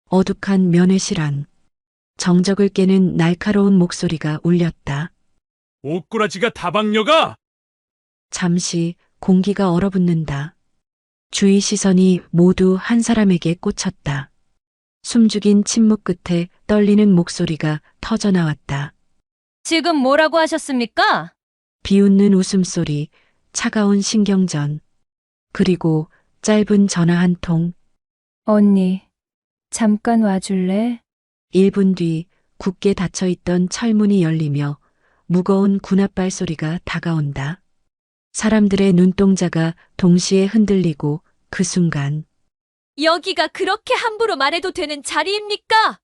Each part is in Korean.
어둑한 면회실 안 정적을 깨는 날카로운 목소리가 울렸다. 옷꾸라지가 다방녀가! 잠시 공기가 얼어붙는다. 주위 시선이 모두 한 사람에게 꽂혔다. 숨죽인 침묵 끝에 떨리는 목소리가 터져나왔다. 지금 뭐라고 하셨습니까? 비웃는 웃음소리, 차가운 신경전, 그리고 짧은 전화 한 통. 언니, 잠깐 와줄래? 1분 뒤 굳게 닫혀있던 철문이 열리며 무거운 군합발 소리가 다가온다. 사람들의 눈동자가 동시에 흔들리고 그 순간 여기가 그렇게 함부로 말해도 되는 자리입니까?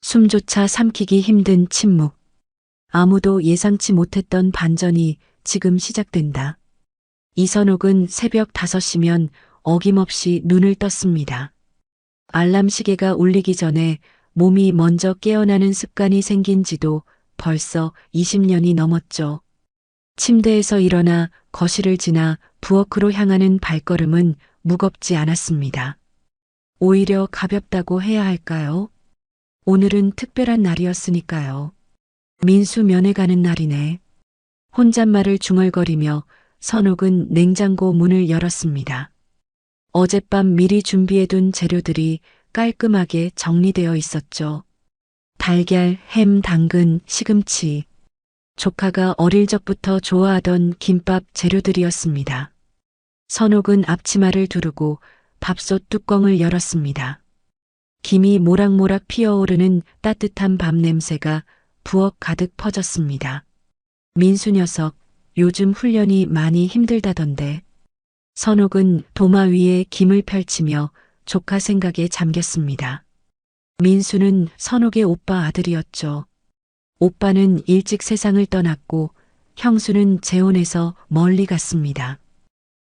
숨조차 삼키기 힘든 침묵. 아무도 예상치 못했던 반전이 지금 시작된다. 이선옥은 새벽 5시면 어김없이 눈을 떴습니다. 알람 시계가 울리기 전에 몸이 먼저 깨어나는 습관이 생긴 지도 벌써 20년이 넘었죠. 침대에서 일어나 거실을 지나 부엌으로 향하는 발걸음은 무겁지 않았습니다. 오히려 가볍다고 해야 할까요? 오늘은 특별한 날이었으니까요. 민수 면회 가는 날이네. 혼잣말을 중얼거리며 선옥은 냉장고 문을 열었습니다. 어젯밤 미리 준비해둔 재료들이 깔끔하게 정리되어 있었죠. 달걀, 햄, 당근, 시금치. 조카가 어릴 적부터 좋아하던 김밥 재료들이었습니다. 선옥은 앞치마를 두르고 밥솥 뚜껑을 열었습니다. 김이 모락모락 피어오르는 따뜻한 밥 냄새가 부엌 가득 퍼졌습니다. 민수 녀석, 요즘 훈련이 많이 힘들다던데. 선옥은 도마 위에 김을 펼치며 조카 생각에 잠겼습니다. 민수는 선옥의 오빠 아들이었죠. 오빠는 일찍 세상을 떠났고 형수는 재혼해서 멀리 갔습니다.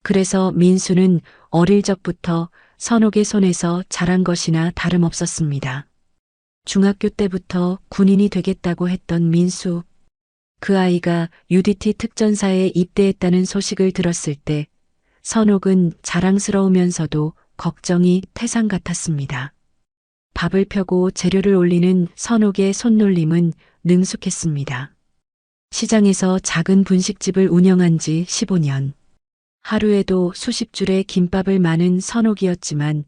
그래서 민수는 어릴 적부터 선옥의 손에서 자란 것이나 다름없었습니다. 중학교 때부터 군인이 되겠다고 했던 민수. 그 아이가 UDT 특전사에 입대했다는 소식을 들었을 때 선옥은 자랑스러우면서도 걱정이 태산 같았습니다. 밥을 펴고 재료를 올리는 선옥의 손놀림은 능숙했습니다. 시장에서 작은 분식집을 운영한 지 15년. 하루에도 수십 줄의 김밥을 마는 선옥이었지만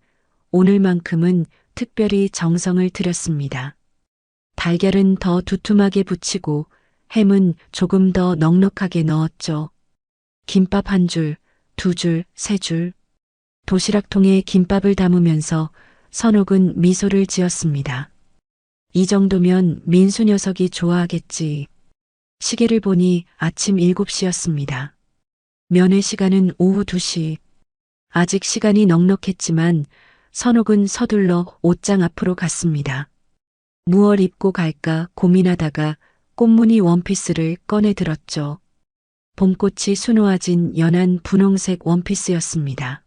오늘만큼은 특별히 정성을 들였습니다. 달걀은 더 두툼하게 부치고 햄은 조금 더 넉넉하게 넣었죠. 김밥 한 줄, 2줄, 3줄. 도시락통에 김밥을 담으면서 선옥은 미소를 지었습니다. 이 정도면 민수 녀석이 좋아하겠지. 시계를 보니 아침 7시였습니다. 면회 시간은 오후 2시. 아직 시간이 넉넉했지만 선옥은 서둘러 옷장 앞으로 갔습니다. 무얼 입고 갈까 고민하다가 꽃무늬 원피스를 꺼내 들었죠. 봄꽃이 수놓아진 연한 분홍색 원피스였습니다.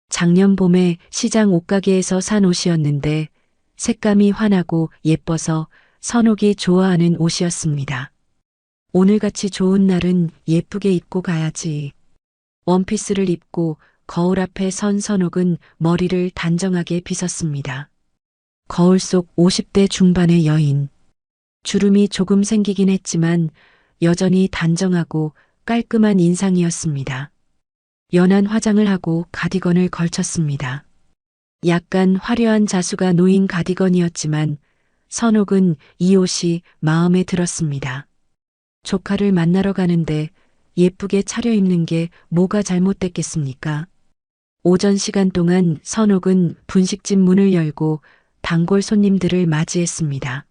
작년 봄에 시장 옷가게에서 산 옷이었는데 색감이 환하고 예뻐서 선옥이 좋아하는 옷이었습니다. 오늘같이 좋은 날은 예쁘게 입고 가야지. 원피스를 입고 거울 앞에 선 선옥은 머리를 단정하게 빗었습니다. 거울 속 50대 중반의 여인. 주름이 조금 생기긴 했지만 여전히 단정하고 깔끔한 인상이었습니다. 연한 화장을 하고 가디건을 걸쳤습니다. 약간 화려한 자수가 놓인 가디건이었지만 선옥은 이 옷이 마음에 들었습니다. 조카를 만나러 가는데 예쁘게 차려입는 게 뭐가 잘못됐겠습니까? 오전 시간 동안 선옥은 분식집 문을 열고 단골 손님들을 맞이했습니다.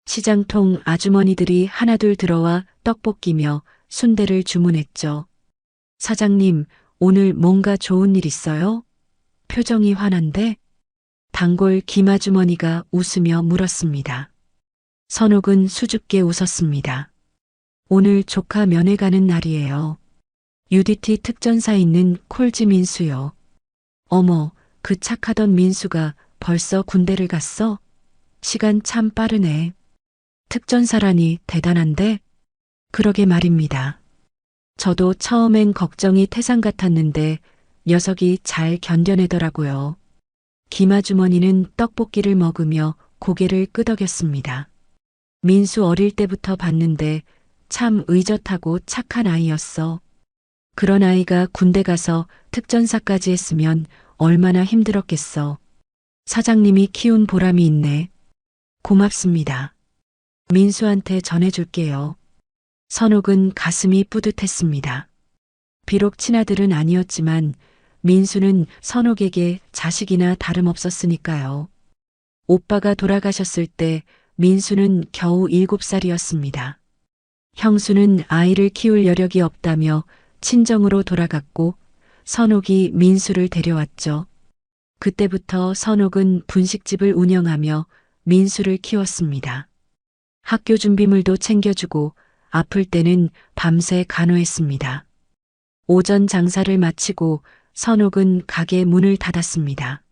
시장통 아주머니들이 하나둘 들어와 떡볶이며 순대를 주문했죠. 사장님, 오늘 뭔가 좋은 일 있어요? 표정이 환한데? 단골 김아주머니가 웃으며 물었습니다. 선옥은 수줍게 웃었습니다. 오늘 조카 면회 가는 날이에요. UDT 특전사에 있는 콜지 민수요. 어머, 그 착하던 민수가 벌써 군대를 갔어? 시간 참 빠르네. 특전사라니 대단한데? 그러게 말입니다. 저도 처음엔 걱정이 태산 같았는데 녀석이 잘 견뎌내더라고요. 김아주머니는 떡볶이를 먹으며 고개를 끄덕였습니다. 민수 어릴 때부터 봤는데 참 의젓하고 착한 아이였어. 그런 아이가 군대 가서 특전사까지 했으면 얼마나 힘들었겠어. 사장님이 키운 보람이 있네. 고맙습니다. 민수한테 전해줄게요. 선옥은 가슴이 뿌듯했습니다. 비록 친아들은 아니었지만 민수는 선옥에게 자식이나 다름없었으니까요. 오빠가 돌아가셨을 때 민수는 겨우 7살이었습니다. 형수는 아이를 키울 여력이 없다며 친정으로 돌아갔고 선옥이 민수를 데려왔죠. 그때부터 선옥은 분식집을 운영하며 민수를 키웠습니다. 학교 준비물도 챙겨주고 아플 때는 밤새 간호했습니다. 오전 장사를 마치고 선옥은 가게 문을 닫았습니다.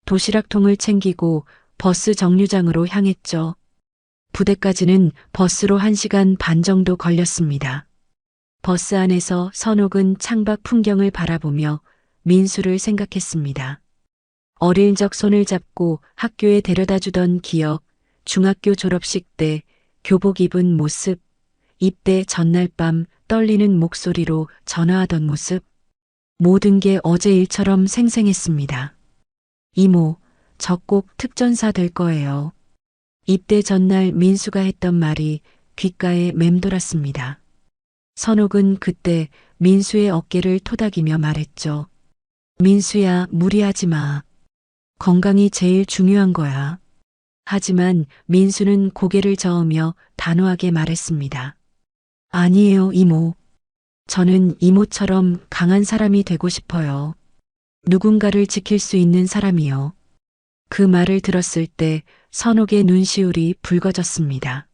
도시락통을 챙기고 버스 정류장으로 향했죠. 부대까지는 버스로 1시간 반 정도 걸렸습니다. 버스 안에서 선옥은 창밖 풍경을 바라보며 민수를 생각했습니다. 어릴 적 손을 잡고 학교에 데려다 주던 기억, 중학교 졸업식 때 교복 입은 모습, 입대 전날 밤 떨리는 목소리로 전화하던 모습, 모든 게 어제 일처럼 생생했습니다. 이모, 저 꼭 특전사 될 거예요. 입대 전날 민수가 했던 말이 귓가에 맴돌았습니다. 선옥은 그때 민수의 어깨를 토닥이며 말했죠. 민수야, 무리하지 마. 건강이 제일 중요한 거야. 하지만 민수는 고개를 저으며 단호하게 말했습니다. 아니에요, 이모. 저는 이모처럼 강한 사람이 되고 싶어요. 누군가를 지킬 수 있는 사람이요. 그 말을 들었을 때 선옥의 눈시울이 붉어졌습니다.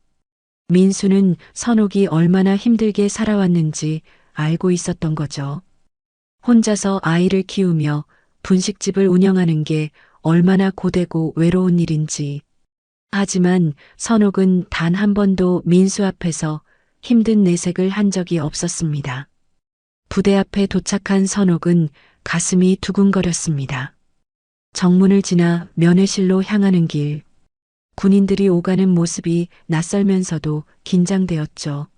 민수는 선옥이 얼마나 힘들게 살아왔는지 알고 있었던 거죠. 혼자서 아이를 키우며 분식집을 운영하는 게 얼마나 고되고 외로운 일인지. 하지만 선옥은 단 한 번도 민수 앞에서 힘든 내색을 한 적이 없었습니다. 부대 앞에 도착한 선옥은 가슴이 두근거렸습니다. 정문을 지나 면회실로 향하는 길. 군인들이 오가는 모습이 낯설면서도 긴장되었죠.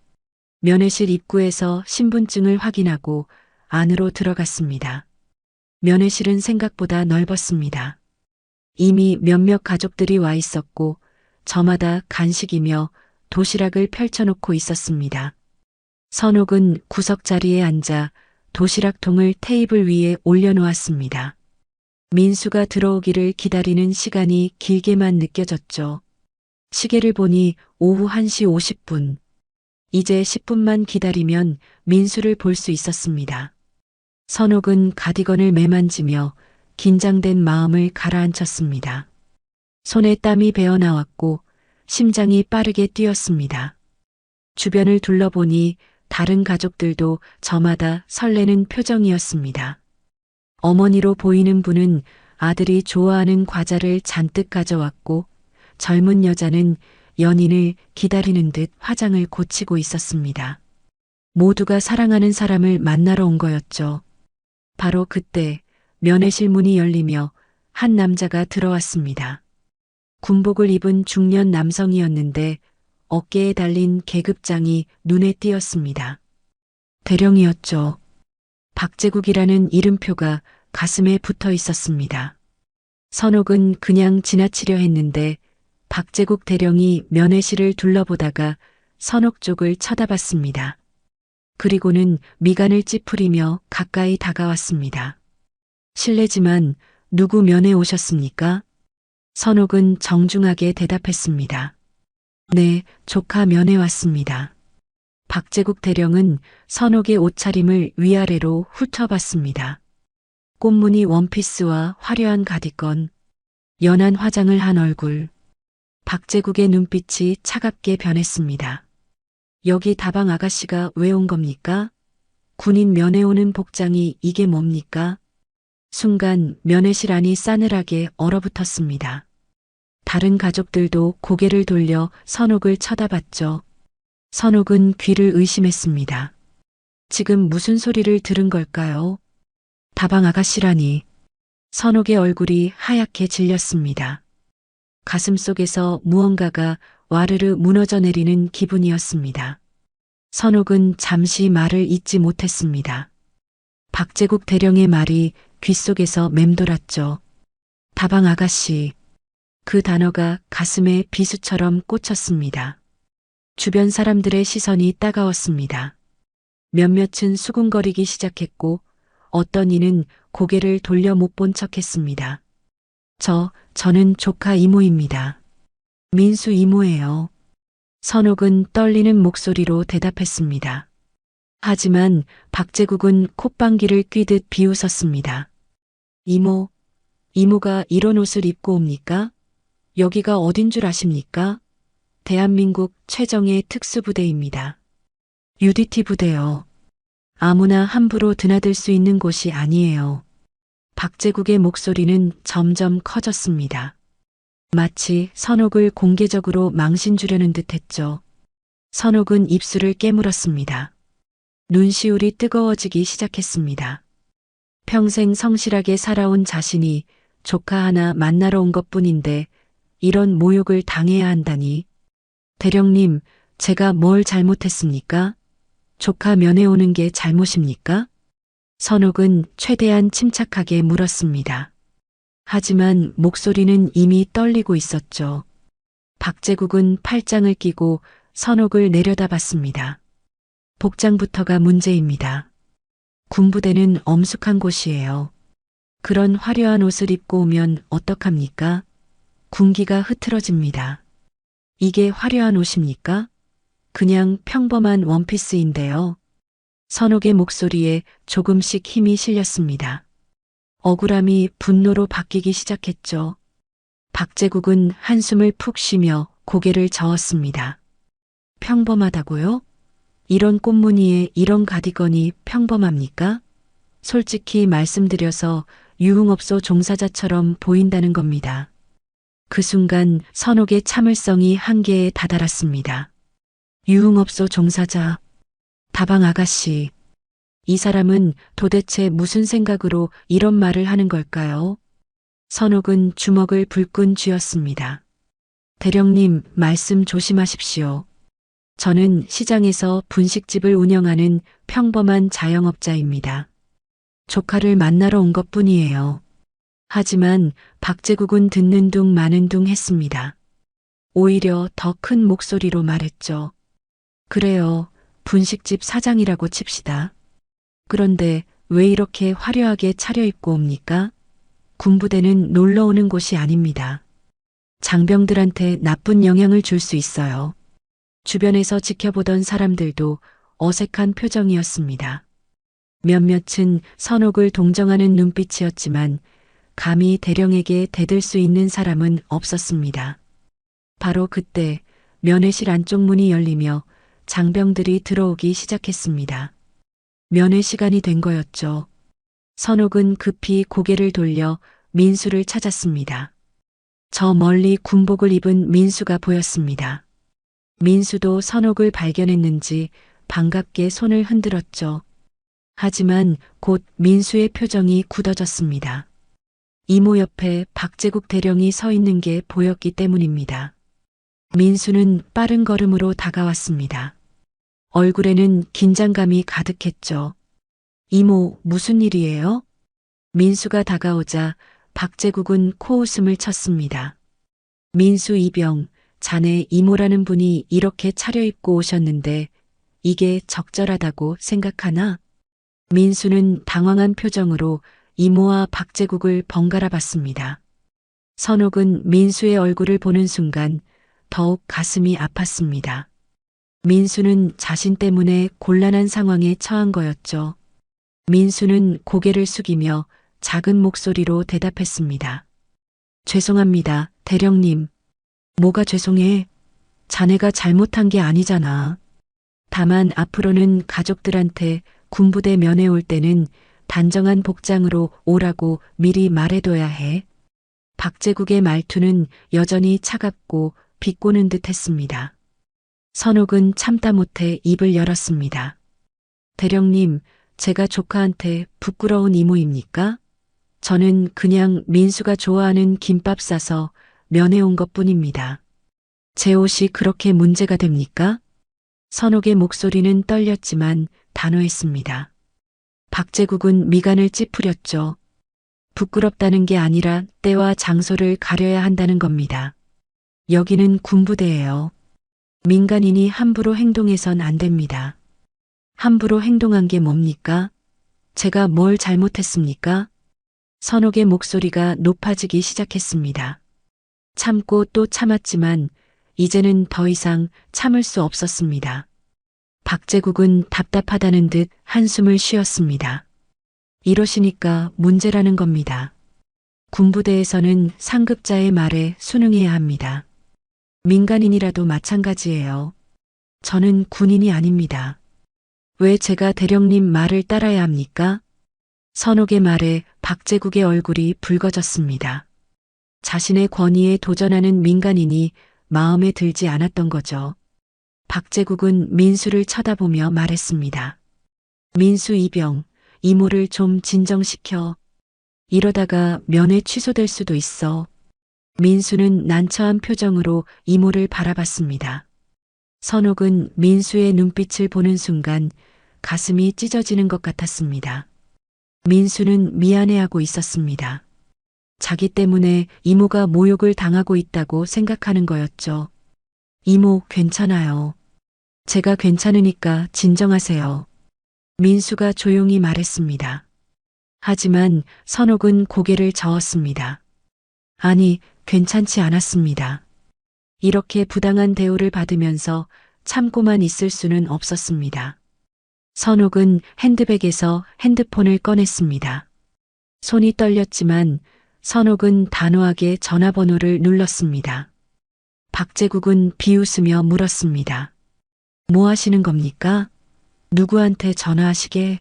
면회실 입구에서 신분증을 확인하고 안으로 들어갔습니다. 면회실은 생각보다 넓었습니다. 이미 몇몇 가족들이 와 있었고 저마다 간식이며 도시락을 펼쳐놓고 있었습니다. 선옥은 구석 자리에 앉아 도시락통을 테이블 위에 올려놓았습니다. 민수가 들어오기를 기다리는 시간이 길게만 느껴졌죠. 시계를 보니 오후 1시 50분. 이제 10분만 기다리면 민수를 볼 수 있었습니다. 선옥은 가디건을 매만지며 긴장된 마음을 가라앉혔습니다. 손에 땀이 배어 나왔고 심장이 빠르게 뛰었습니다. 주변을 둘러보니 다른 가족들도 저마다 설레는 표정이었습니다. 어머니로 보이는 분은 아들이 좋아하는 과자를 잔뜩 가져왔고 젊은 여자는 연인을 기다리는 듯 화장을 고치고 있었습니다. 모두가 사랑하는 사람을 만나러 온 거였죠. 바로 그때 면회실 문이 열리며 한 남자가 들어왔습니다. 군복을 입은 중년 남성이었는데 어깨에 달린 계급장이 눈에 띄었습니다. 대령이었죠. 박제국이라는 이름표가 가슴에 붙어 있었습니다. 선옥은 그냥 지나치려 했는데 박제국 대령이 면회실을 둘러보다가 선옥 쪽을 쳐다봤습니다. 그리고는 미간을 찌푸리며 가까이 다가왔습니다. 실례지만 누구 면회 오셨습니까? 선옥은 정중하게 대답했습니다. 네, 조카 면회 왔습니다. 박제국 대령은 선옥의 옷차림을 위아래로 훑어봤습니다. 꽃무늬 원피스와 화려한 가디건, 연한 화장을 한 얼굴. 박제국의 눈빛이 차갑게 변했습니다. 여기 다방 아가씨가 왜 온 겁니까? 군인 면회 오는 복장이 이게 뭡니까? 순간 면회실 안이 싸늘하게 얼어붙었습니다. 다른 가족들도 고개를 돌려 선옥을 쳐다봤죠. 선옥은 귀를 의심했습니다. 지금 무슨 소리를 들은 걸까요? 다방 아가씨라니. 선옥의 얼굴이 하얗게 질렸습니다. 가슴 속에서 무언가가 와르르 무너져 내리는 기분이었습니다. 선옥은 잠시 말을 잇지 못했습니다. 박제국 대령의 말이 귓속에서 맴돌았죠. 다방 아가씨. 그 단어가 가슴에 비수처럼 꽂혔습니다. 주변 사람들의 시선이 따가웠습니다. 몇몇은 수군거리기 시작했고 어떤 이는 고개를 돌려 못 본 척했습니다. 저는 조카 이모입니다. 민수 이모예요. 선옥은 떨리는 목소리로 대답했습니다. 하지만 박제국은 콧방귀를 뀌듯 비웃었습니다. 이모가 이런 옷을 입고 옵니까? 여기가 어딘 줄 아십니까? 대한민국 최정예 특수부대입니다. UDT 부대요. 아무나 함부로 드나들 수 있는 곳이 아니에요. 박제국의 목소리는 점점 커졌습니다. 마치 선옥을 공개적으로 망신 주려는 듯 했죠. 선옥은 입술을 깨물었습니다. 눈시울이 뜨거워지기 시작했습니다. 평생 성실하게 살아온 자신이 조카 하나 만나러 온 것뿐인데 이런 모욕을 당해야 한다니. 대령님, 제가 뭘 잘못했습니까? 조카 면회 오는 게 잘못입니까? 선옥은 최대한 침착하게 물었습니다. 하지만 목소리는 이미 떨리고 있었죠. 박제국은 팔짱을 끼고 선옥을 내려다봤습니다. 복장부터가 문제입니다. 군부대는 엄숙한 곳이에요. 그런 화려한 옷을 입고 오면 어떡합니까? 군기가 흐트러집니다. 이게 화려한 옷입니까? 그냥 평범한 원피스인데요. 선옥의 목소리에 조금씩 힘이 실렸습니다. 억울함이 분노로 바뀌기 시작했죠. 박제국은 한숨을 푹 쉬며 고개를 저었습니다. 평범하다고요? 이런 꽃무늬에 이런 가디건이 평범합니까? 솔직히 말씀드려서 유흥업소 종사자처럼 보인다는 겁니다. 그 순간 선옥의 참을성이 한계에 다다랐습니다. 유흥업소 종사자, 다방 아가씨. 이 사람은 도대체 무슨 생각으로 이런 말을 하는 걸까요? 선옥은 주먹을 불끈 쥐었습니다. 대령님, 말씀 조심하십시오. 저는 시장에서 분식집을 운영하는 평범한 자영업자입니다. 조카를 만나러 온 것뿐이에요. 하지만 박제국은 듣는 둥 마는 둥 했습니다. 오히려 더 큰 목소리로 말했죠. 그래요. 분식집 사장이라고 칩시다. 그런데 왜 이렇게 화려하게 차려입고 옵니까? 군부대는 놀러 오는 곳이 아닙니다. 장병들한테 나쁜 영향을 줄 수 있어요. 주변에서 지켜보던 사람들도 어색한 표정이었습니다. 몇몇은 선옥을 동정하는 눈빛이었지만 감히 대령에게 대들 수 있는 사람은 없었습니다. 바로 그때 면회실 안쪽 문이 열리며 장병들이 들어오기 시작했습니다. 면회 시간이 된 거였죠. 선옥은 급히 고개를 돌려 민수를 찾았습니다. 저 멀리 군복을 입은 민수가 보였습니다. 민수도 선옥을 발견했는지 반갑게 손을 흔들었죠. 하지만 곧 민수의 표정이 굳어졌습니다. 이모 옆에 박제국 대령이 서 있는 게 보였기 때문입니다. 민수는 빠른 걸음으로 다가왔습니다. 얼굴에는 긴장감이 가득했죠. 이모, 무슨 일이에요? 민수가 다가오자 박제국은 코웃음을 쳤습니다. 민수 이병, 자네 이모라는 분이 이렇게 차려입고 오셨는데 이게 적절하다고 생각하나? 민수는 당황한 표정으로 이모와 박제국을 번갈아 봤습니다. 선옥은 민수의 얼굴을 보는 순간 더욱 가슴이 아팠습니다. 민수는 자신 때문에 곤란한 상황에 처한 거였죠. 민수는 고개를 숙이며 작은 목소리로 대답했습니다. 죄송합니다, 대령님. 뭐가 죄송해? 자네가 잘못한 게 아니잖아. 다만 앞으로는 가족들한테 군부대 면회 올 때는 단정한 복장으로 오라고 미리 말해둬야 해. 박제국의 말투는 여전히 차갑고 비꼬는 듯 했습니다. 선옥은 참다 못해 입을 열었습니다. 대령님, 제가 조카한테 부끄러운 이모입니까? 저는 그냥 민수가 좋아하는 김밥 싸서 면회 온 것뿐입니다. 제 옷이 그렇게 문제가 됩니까? 선옥의 목소리는 떨렸지만 단호했습니다. 박제국은 미간을 찌푸렸죠. 부끄럽다는 게 아니라 때와 장소를 가려야 한다는 겁니다. 여기는 군부대예요. 민간인이 함부로 행동해선 안 됩니다. 함부로 행동한 게 뭡니까? 제가 뭘 잘못했습니까? 선옥의 목소리가 높아지기 시작했습니다. 참고 또 참았지만 이제는 더 이상 참을 수 없었습니다. 박제국은 답답하다는 듯 한숨을 쉬었습니다. 이러시니까 문제라는 겁니다. 군부대에서는 상급자의 말에 순응해야 합니다. 민간인이라도 마찬가지예요. 저는 군인이 아닙니다. 왜 제가 대령님 말을 따라야 합니까? 선옥의 말에 박제국의 얼굴이 붉어졌습니다. 자신의 권위에 도전하는 민간인이 마음에 들지 않았던 거죠. 박제국은 민수를 쳐다보며 말했습니다. 민수 이병, 이모를 좀 진정시켜. 이러다가 면회 취소될 수도 있어. 민수는 난처한 표정으로 이모를 바라봤습니다. 선옥은 민수의 눈빛을 보는 순간 가슴이 찢어지는 것 같았습니다. 민수는 미안해하고 있었습니다. 자기 때문에 이모가 모욕을 당하고 있다고 생각하는 거였죠. 이모, 괜찮아요. 제가 괜찮으니까 진정하세요. 민수가 조용히 말했습니다. 하지만 선옥은 고개를 저었습니다. 아니, 괜찮지 않았습니다. 이렇게 부당한 대우를 받으면서 참고만 있을 수는 없었습니다. 선옥은 핸드백에서 핸드폰을 꺼냈습니다. 손이 떨렸지만 선옥은 단호하게 전화번호를 눌렀습니다. 박제국은 비웃으며 물었습니다. 뭐 하시는 겁니까? 누구한테 전화하시게?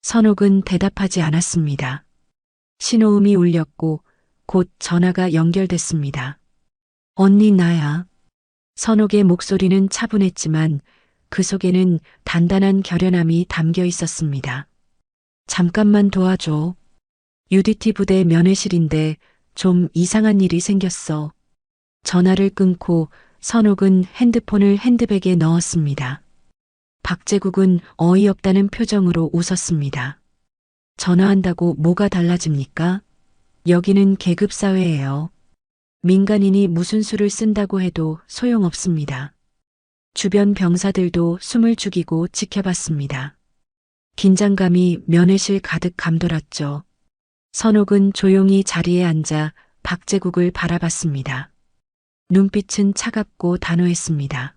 선옥은 대답하지 않았습니다. 신호음이 울렸고 곧 전화가 연결됐습니다. 언니 나야. 선옥의 목소리는 차분했지만 그 속에는 단단한 결연함이 담겨 있었습니다. 잠깐만 도와줘. UDT 부대 면회실인데 좀 이상한 일이 생겼어. 전화를 끊고 선옥은 핸드폰을 핸드백에 넣었습니다. 박제국은 어이없다는 표정으로 웃었습니다. 전화한다고 뭐가 달라집니까? 여기는 계급사회예요. 민간인이 무슨 수를 쓴다고 해도 소용없습니다. 주변 병사들도 숨을 죽이고 지켜봤습니다. 긴장감이 면회실 가득 감돌았죠. 선옥은 조용히 자리에 앉아 박제국을 바라봤습니다. 눈빛은 차갑고 단호했습니다.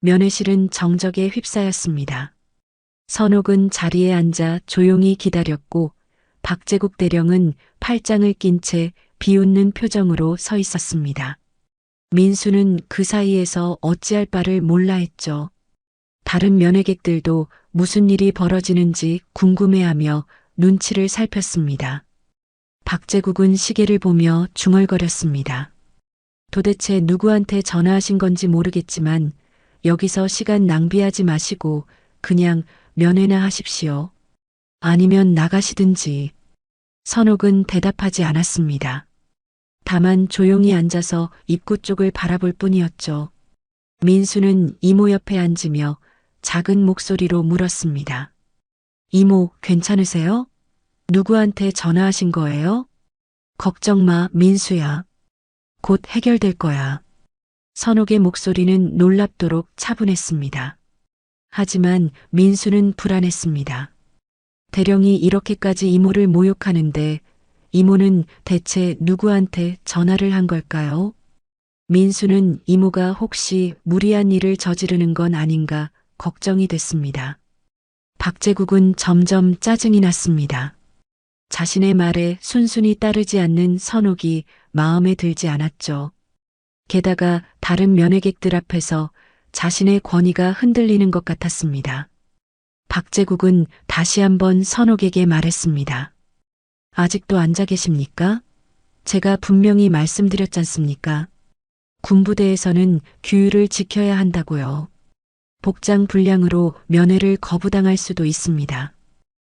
면회실은 정적에 휩싸였습니다. 선옥은 자리에 앉아 조용히 기다렸고 박제국 대령은 팔짱을 낀 채 비웃는 표정으로 서 있었습니다. 민수는 그 사이에서 어찌할 바를 몰라 했죠. 다른 면회객들도 무슨 일이 벌어지는지 궁금해하며 눈치를 살폈습니다. 박제국은 시계를 보며 중얼거렸습니다. 도대체 누구한테 전화하신 건지 모르겠지만 여기서 시간 낭비하지 마시고 그냥 면회나 하십시오. 아니면 나가시든지. 선옥은 대답하지 않았습니다. 다만 조용히 앉아서 입구 쪽을 바라볼 뿐이었죠. 민수는 이모 옆에 앉으며 작은 목소리로 물었습니다. 이모, 괜찮으세요? 누구한테 전화하신 거예요? 걱정 마, 민수야. 곧 해결될 거야. 선옥의 목소리는 놀랍도록 차분했습니다. 하지만 민수는 불안했습니다. 대령이 이렇게까지 이모를 모욕하는데 이모는 대체 누구한테 전화를 한 걸까요? 민수는 이모가 혹시 무리한 일을 저지르는 건 아닌가 걱정이 됐습니다. 박제국은 점점 짜증이 났습니다. 자신의 말에 순순히 따르지 않는 선옥이 마음에 들지 않았죠. 게다가 다른 면회객들 앞에서 자신의 권위가 흔들리는 것 같았습니다. 박제국은 다시 한번 선옥에게 말했습니다. 아직도 앉아 계십니까? 제가 분명히 말씀드렸지 않습니까? 군부대에서는 규율을 지켜야 한다고요. 복장 불량으로 면회를 거부당할 수도 있습니다.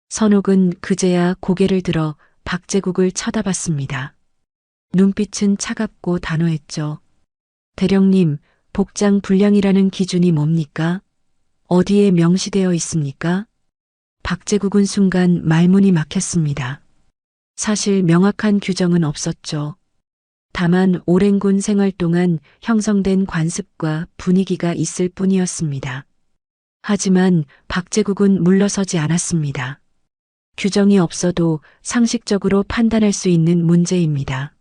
선옥은 그제야 고개를 들어 박제국을 쳐다봤습니다. 눈빛은 차갑고 단호했죠. 대령님, 복장 불량이라는 기준이 뭡니까? 어디에 명시되어 있습니까? 박제국은 순간 말문이 막혔습니다. 사실 명확한 규정은 없었죠. 다만 오랜 군 생활 동안 형성된 관습과 분위기가 있을 뿐이었습니다. 하지만 박제국은 물러서지 않았습니다. 규정이 없어도 상식적으로 판단할 수 있는 문제입니다.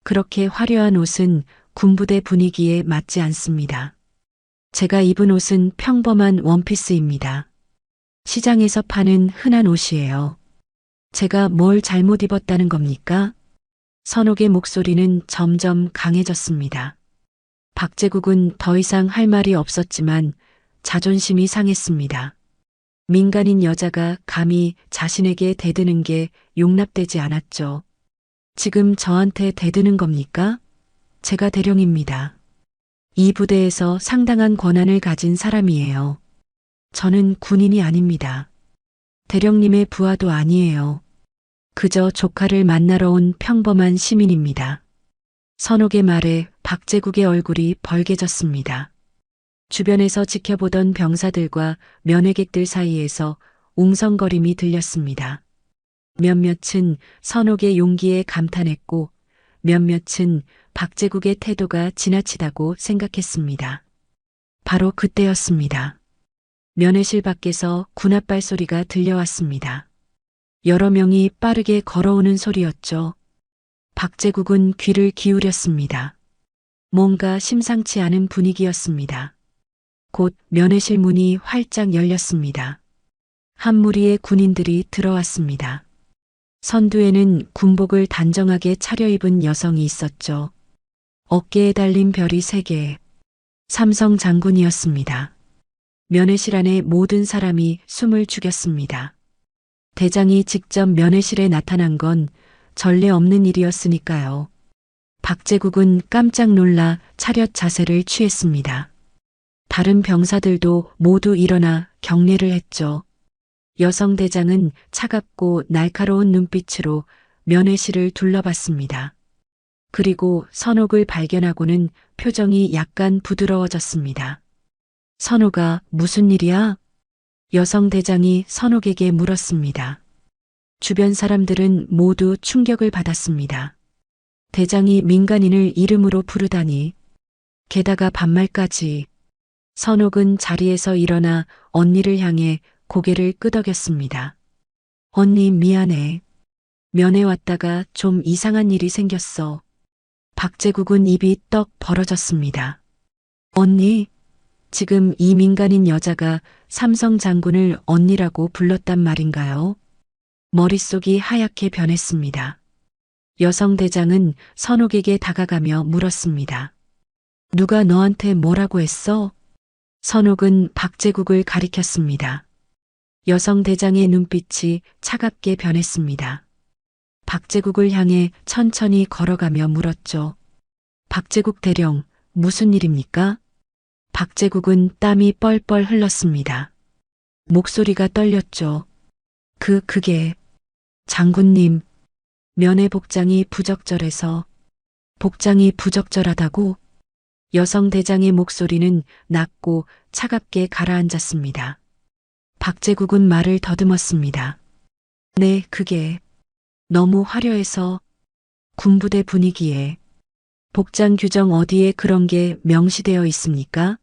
그렇게 화려한 옷은 군부대 분위기에 맞지 않습니다. 제가 입은 옷은 평범한 원피스입니다. 시장에서 파는 흔한 옷이에요. 제가 뭘 잘못 입었다는 겁니까? 선옥의 목소리는 점점 강해졌습니다. 박제국은 더 이상 할 말이 없었지만 자존심이 상했습니다. 민간인 여자가 감히 자신에게 대드는 게 용납되지 않았죠. 지금 저한테 대드는 겁니까? 제가 대령입니다. 이 부대에서 상당한 권한을 가진 사람이에요. 저는 군인이 아닙니다. 대령님의 부하도 아니에요. 그저 조카를 만나러 온 평범한 시민입니다. 선옥의 말에 박제국의 얼굴이 벌개졌습니다. 주변에서 지켜보던 병사들과 면회객들 사이에서 웅성거림이 들렸습니다. 몇몇은 선옥의 용기에 감탄했고 몇몇은 박제국의 태도가 지나치다고 생각했습니다. 바로 그때였습니다. 면회실 밖에서 군합발 소리가 들려왔습니다. 여러 명이 빠르게 걸어오는 소리였죠. 박제국은 귀를 기울였습니다. 뭔가 심상치 않은 분위기였습니다. 곧 면회실 문이 활짝 열렸습니다. 한 무리의 군인들이 들어왔습니다. 선두에는 군복을 단정하게 차려입은 여성이 있었죠. 어깨에 달린 별이 3개. 삼성 장군이었습니다. 면회실 안에 모든 사람이 숨을 죽였습니다. 대장이 직접 면회실에 나타난 건 전례 없는 일이었으니까요. 박제국은 깜짝 놀라 차렷 자세를 취했습니다. 다른 병사들도 모두 일어나 경례를 했죠. 여성 대장은 차갑고 날카로운 눈빛으로 면회실을 둘러봤습니다. 그리고 선옥을 발견하고는 표정이 약간 부드러워졌습니다. 선옥아, 무슨 일이야? 여성 대장이 선옥에게 물었습니다. 주변 사람들은 모두 충격을 받았습니다. 대장이 민간인을 이름으로 부르다니. 게다가 반말까지. 선옥은 자리에서 일어나 언니를 향해 고개를 끄덕였습니다. 언니 미안해. 면회 왔다가 좀 이상한 일이 생겼어. 박제국은 입이 떡 벌어졌습니다. 언니, 지금 이 민간인 여자가 삼성 장군을 언니라고 불렀단 말인가요? 머릿속이 하얗게 변했습니다. 여성 대장은 선옥에게 다가가며 물었습니다. 누가 너한테 뭐라고 했어? 선옥은 박제국을 가리켰습니다. 여성 대장의 눈빛이 차갑게 변했습니다. 박제국을 향해 천천히 걸어가며 물었죠. 박제국 대령, 무슨 일입니까? 박제국은 땀이 뻘뻘 흘렀습니다. 목소리가 떨렸죠. 그게, 장군님, 면회 복장이 부적절해서. 복장이 부적절하다고? 여성 대장의 목소리는 낮고 차갑게 가라앉았습니다. 박제국은 말을 더듬었습니다. 네, 그게 너무 화려해서 군부대 분위기에. 복장 규정 어디에 그런 게 명시되어 있습니까?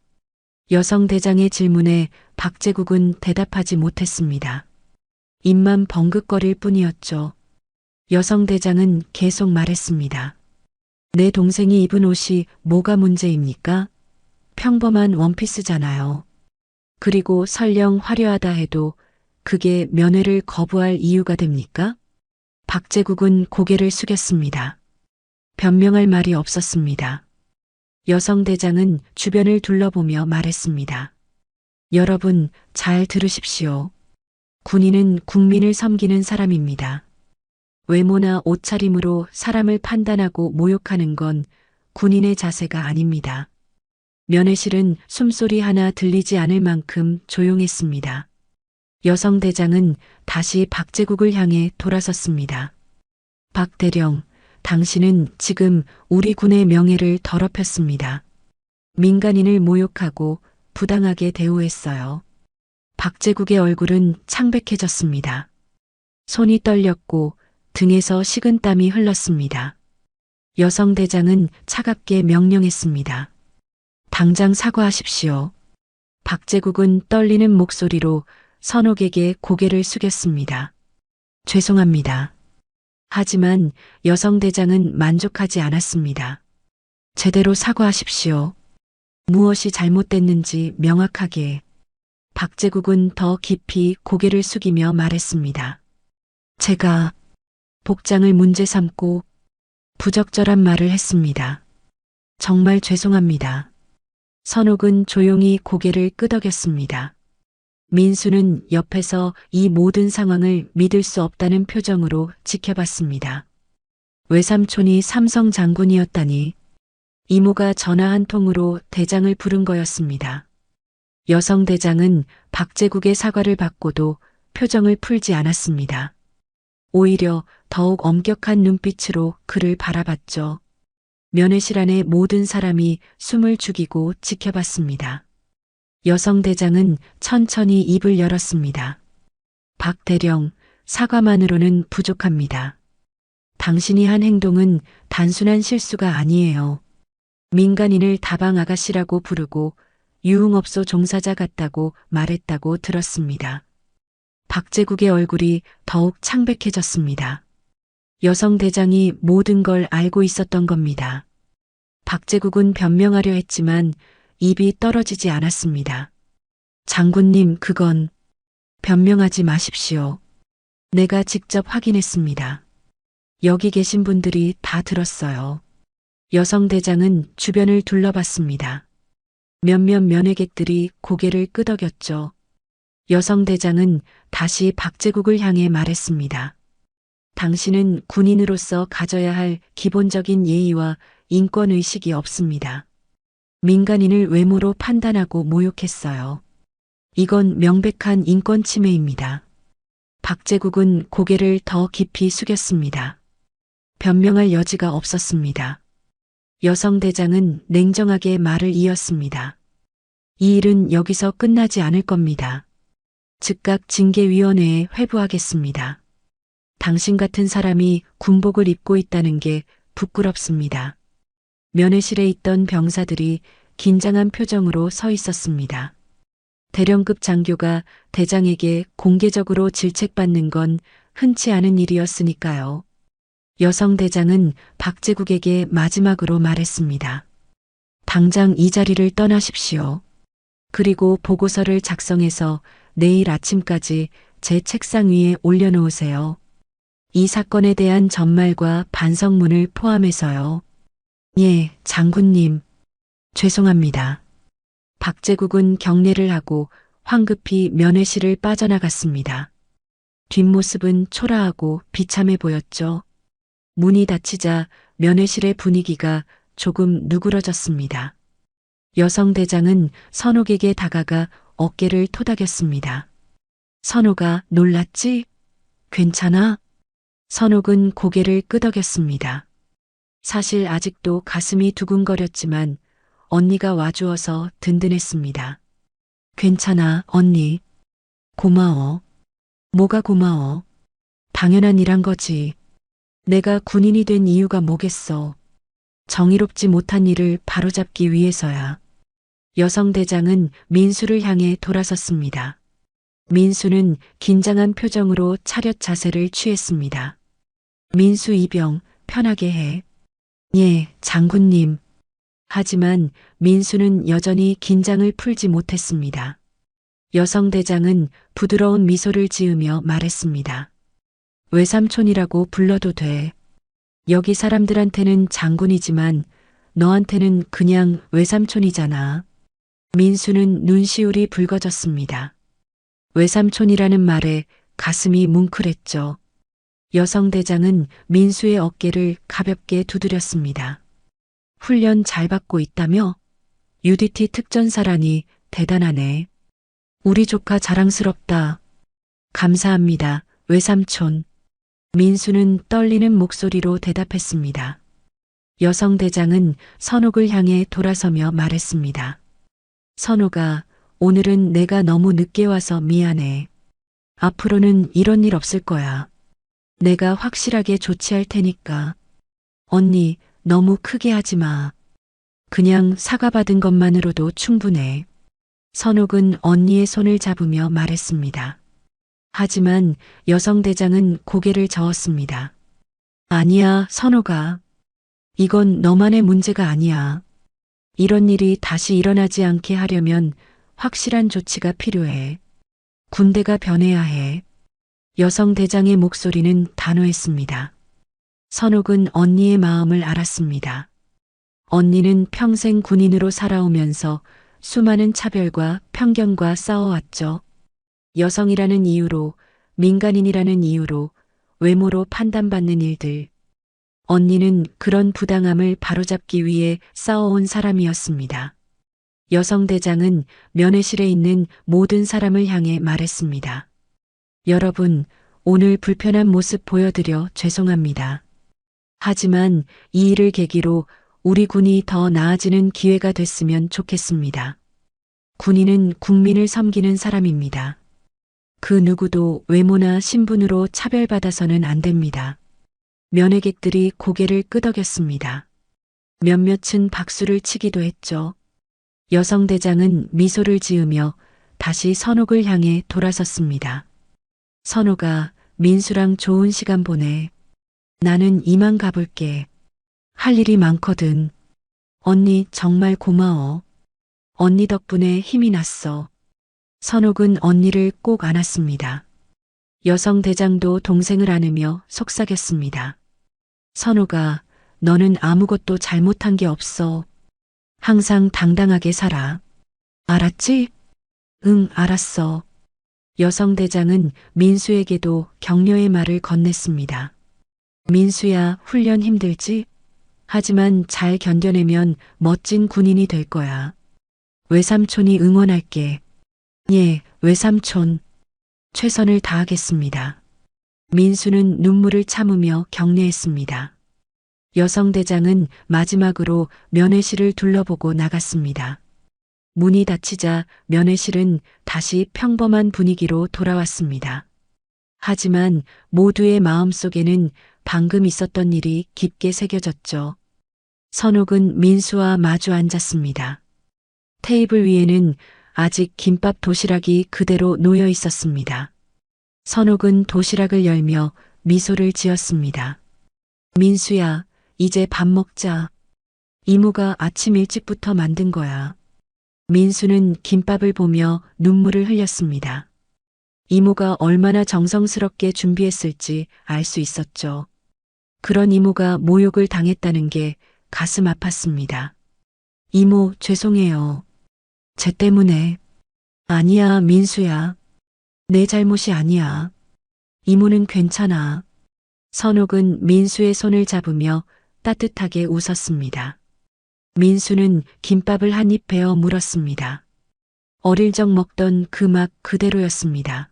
여성 대장의 질문에 박제국은 대답하지 못했습니다. 입만 벙긋거릴 뿐이었죠. 여성 대장은 계속 말했습니다. 내 동생이 입은 옷이 뭐가 문제입니까? 평범한 원피스잖아요. 그리고 설령 화려하다 해도 그게 면회를 거부할 이유가 됩니까? 박제국은 고개를 숙였습니다. 변명할 말이 없었습니다. 여성 대장은 주변을 둘러보며 말했습니다. 여러분, 잘 들으십시오. 군인은 국민을 섬기는 사람입니다. 외모나 옷차림으로 사람을 판단하고 모욕하는 건 군인의 자세가 아닙니다. 면회실은 숨소리 하나 들리지 않을 만큼 조용했습니다. 여성 대장은 다시 박제국을 향해 돌아섰습니다. 박 대령, 당신은 지금 우리 군의 명예를 더럽혔습니다. 민간인을 모욕하고 부당하게 대우했어요. 박제국의 얼굴은 창백해졌습니다. 손이 떨렸고 등에서 식은땀이 흘렀습니다. 여성대장은 차갑게 명령했습니다. 당장 사과하십시오. 박제국은 떨리는 목소리로 선옥에게 고개를 숙였습니다. 죄송합니다. 하지만 여성대장은 만족하지 않았습니다. 제대로 사과하십시오. 무엇이 잘못됐는지 명확하게. 박제국은 더 깊이 고개를 숙이며 말했습니다. 제가 복장을 문제 삼고 부적절한 말을 했습니다. 정말 죄송합니다. 선옥은 조용히 고개를 끄덕였습니다. 민수는 옆에서 이 모든 상황을 믿을 수 없다는 표정으로 지켜봤습니다. 외삼촌이 삼성 장군이었다니. 이모가 전화 한 통으로 대장을 부른 거였습니다. 여성 대장은 박제국의 사과를 받고도 표정을 풀지 않았습니다. 오히려 더욱 엄격한 눈빛으로 그를 바라봤죠. 면회실 안의 모든 사람이 숨을 죽이고 지켜봤습니다. 여성 대장은 천천히 입을 열었습니다. 박 대령, 사과만으로는 부족합니다. 당신이 한 행동은 단순한 실수가 아니에요. 민간인을 다방 아가씨라고 부르고 유흥업소 종사자 같다고 말했다고 들었습니다. 박제국의 얼굴이 더욱 창백해졌습니다. 여성 대장이 모든 걸 알고 있었던 겁니다. 박제국은 변명하려 했지만 입이 떨어지지 않았습니다. 장군님, 그건 변명하지 마십시오. 내가 직접 확인했습니다. 여기 계신 분들이 다 들었어요. 여성 대장은 주변을 둘러봤습니다. 몇몇 면회객들이 고개를 끄덕였죠. 여성 대장은 다시 박제국을 향해 말했습니다. 당신은 군인으로서 가져야 할 기본적인 예의와 인권의식이 없습니다. 민간인을 외모로 판단하고 모욕했어요. 이건 명백한 인권 침해입니다. 박제국은 고개를 더 깊이 숙였습니다. 변명할 여지가 없었습니다. 여성 대장은 냉정하게 말을 이었습니다. 이 일은 여기서 끝나지 않을 겁니다. 즉각 징계위원회에 회부하겠습니다. 당신 같은 사람이 군복을 입고 있다는 게 부끄럽습니다. 면회실에 있던 병사들이 긴장한 표정으로 서 있었습니다. 대령급 장교가 대장에게 공개적으로 질책받는 건 흔치 않은 일이었으니까요. 여성 대장은 박제국에게 마지막으로 말했습니다. 당장 이 자리를 떠나십시오. 그리고 보고서를 작성해서 내일 아침까지 제 책상 위에 올려놓으세요. 이 사건에 대한 전말과 반성문을 포함해서요. 예, 장군님. 죄송합니다. 박제국은 경례를 하고 황급히 면회실을 빠져나갔습니다. 뒷모습은 초라하고 비참해 보였죠. 문이 닫히자 면회실의 분위기가 조금 누그러졌습니다. 여성 대장은 선옥에게 다가가 어깨를 토닥였습니다. 선옥아, 놀랐지? 괜찮아? 선옥은 고개를 끄덕였습니다. 사실 아직도 가슴이 두근거렸지만 언니가 와주어서 든든했습니다. 괜찮아, 언니. 고마워. 뭐가 고마워? 당연한 일한 거지. 내가 군인이 된 이유가 뭐겠어. 정의롭지 못한 일을 바로잡기 위해서야. 여성 대장은 민수를 향해 돌아섰습니다. 민수는 긴장한 표정으로 차렷 자세를 취했습니다. 민수 이병, 편하게 해. 예, 장군님. 하지만 민수는 여전히 긴장을 풀지 못했습니다. 여성 대장은 부드러운 미소를 지으며 말했습니다. 외삼촌이라고 불러도 돼. 여기 사람들한테는 장군이지만 너한테는 그냥 외삼촌이잖아. 민수는 눈시울이 붉어졌습니다. 외삼촌이라는 말에 가슴이 뭉클했죠. 여성 대장은 민수의 어깨를 가볍게 두드렸습니다. 훈련 잘 받고 있다며? UDT 특전사라니 대단하네. 우리 조카 자랑스럽다. 감사합니다, 외삼촌. 민수는 떨리는 목소리로 대답했습니다. 여성대장은 선옥을 향해 돌아서며 말했습니다. 선옥아, 오늘은 내가 너무 늦게 와서 미안해. 앞으로는 이런 일 없을 거야. 내가 확실하게 조치할 테니까. 언니, 너무 크게 하지 마. 그냥 사과받은 것만으로도 충분해. 선옥은 언니의 손을 잡으며 말했습니다. 하지만 여성대장은 고개를 저었습니다. 아니야, 선옥아. 이건 너만의 문제가 아니야. 이런 일이 다시 일어나지 않게 하려면 확실한 조치가 필요해. 군대가 변해야 해. 여성대장의 목소리는 단호했습니다. 선옥은 언니의 마음을 알았습니다. 언니는 평생 군인으로 살아오면서 수많은 차별과 편견과 싸워왔죠. 여성이라는 이유로, 민간인이라는 이유로, 외모로 판단받는 일들. 언니는 그런 부당함을 바로잡기 위해 싸워온 사람이었습니다. 여성대장은 면회실에 있는 모든 사람을 향해 말했습니다. 여러분, 오늘 불편한 모습 보여드려 죄송합니다. 하지만 이 일을 계기로 우리 군이 더 나아지는 기회가 됐으면 좋겠습니다. 군인은 국민을 섬기는 사람입니다. 그 누구도 외모나 신분으로 차별받아서는 안 됩니다. 면회객들이 고개를 끄덕였습니다. 몇몇은 박수를 치기도 했죠. 여성대장은 미소를 지으며 다시 선옥을 향해 돌아섰습니다. 선옥아, 민수랑 좋은 시간 보내. 나는 이만 가볼게. 할 일이 많거든. 언니 정말 고마워. 언니 덕분에 힘이 났어. 선옥은 언니를 꼭 안았습니다. 여성대장도 동생을 안으며 속삭였습니다. 선옥아, 너는 아무것도 잘못한 게 없어. 항상 당당하게 살아. 알았지? 응, 알았어. 여성대장은 민수에게도 격려의 말을 건넸습니다. 민수야, 훈련 힘들지? 하지만 잘 견뎌내면 멋진 군인이 될 거야. 외삼촌이 응원할게. 예, 외삼촌. 최선을 다하겠습니다. 민수는 눈물을 참으며 격려했습니다. 여성대장은 마지막으로 면회실을 둘러보고 나갔습니다. 문이 닫히자 면회실은 다시 평범한 분위기로 돌아왔습니다. 하지만 모두의 마음속에는 방금 있었던 일이 깊게 새겨졌죠. 선옥은 민수와 마주 앉았습니다. 테이블 위에는 아직 김밥 도시락이 그대로 놓여 있었습니다. 선옥은 도시락을 열며 미소를 지었습니다. 민수야, 이제 밥 먹자. 이모가 아침 일찍부터 만든 거야. 민수는 김밥을 보며 눈물을 흘렸습니다. 이모가 얼마나 정성스럽게 준비했을지 알 수 있었죠. 그런 이모가 모욕을 당했다는 게 가슴 아팠습니다. 이모, 죄송해요. 쟤 때문에. 아니야, 민수야. 내 잘못이 아니야. 이모는 괜찮아. 선옥은 민수의 손을 잡으며 따뜻하게 웃었습니다. 민수는 김밥을 한 입 베어 물었습니다. 어릴 적 먹던 그 맛 그대로였습니다.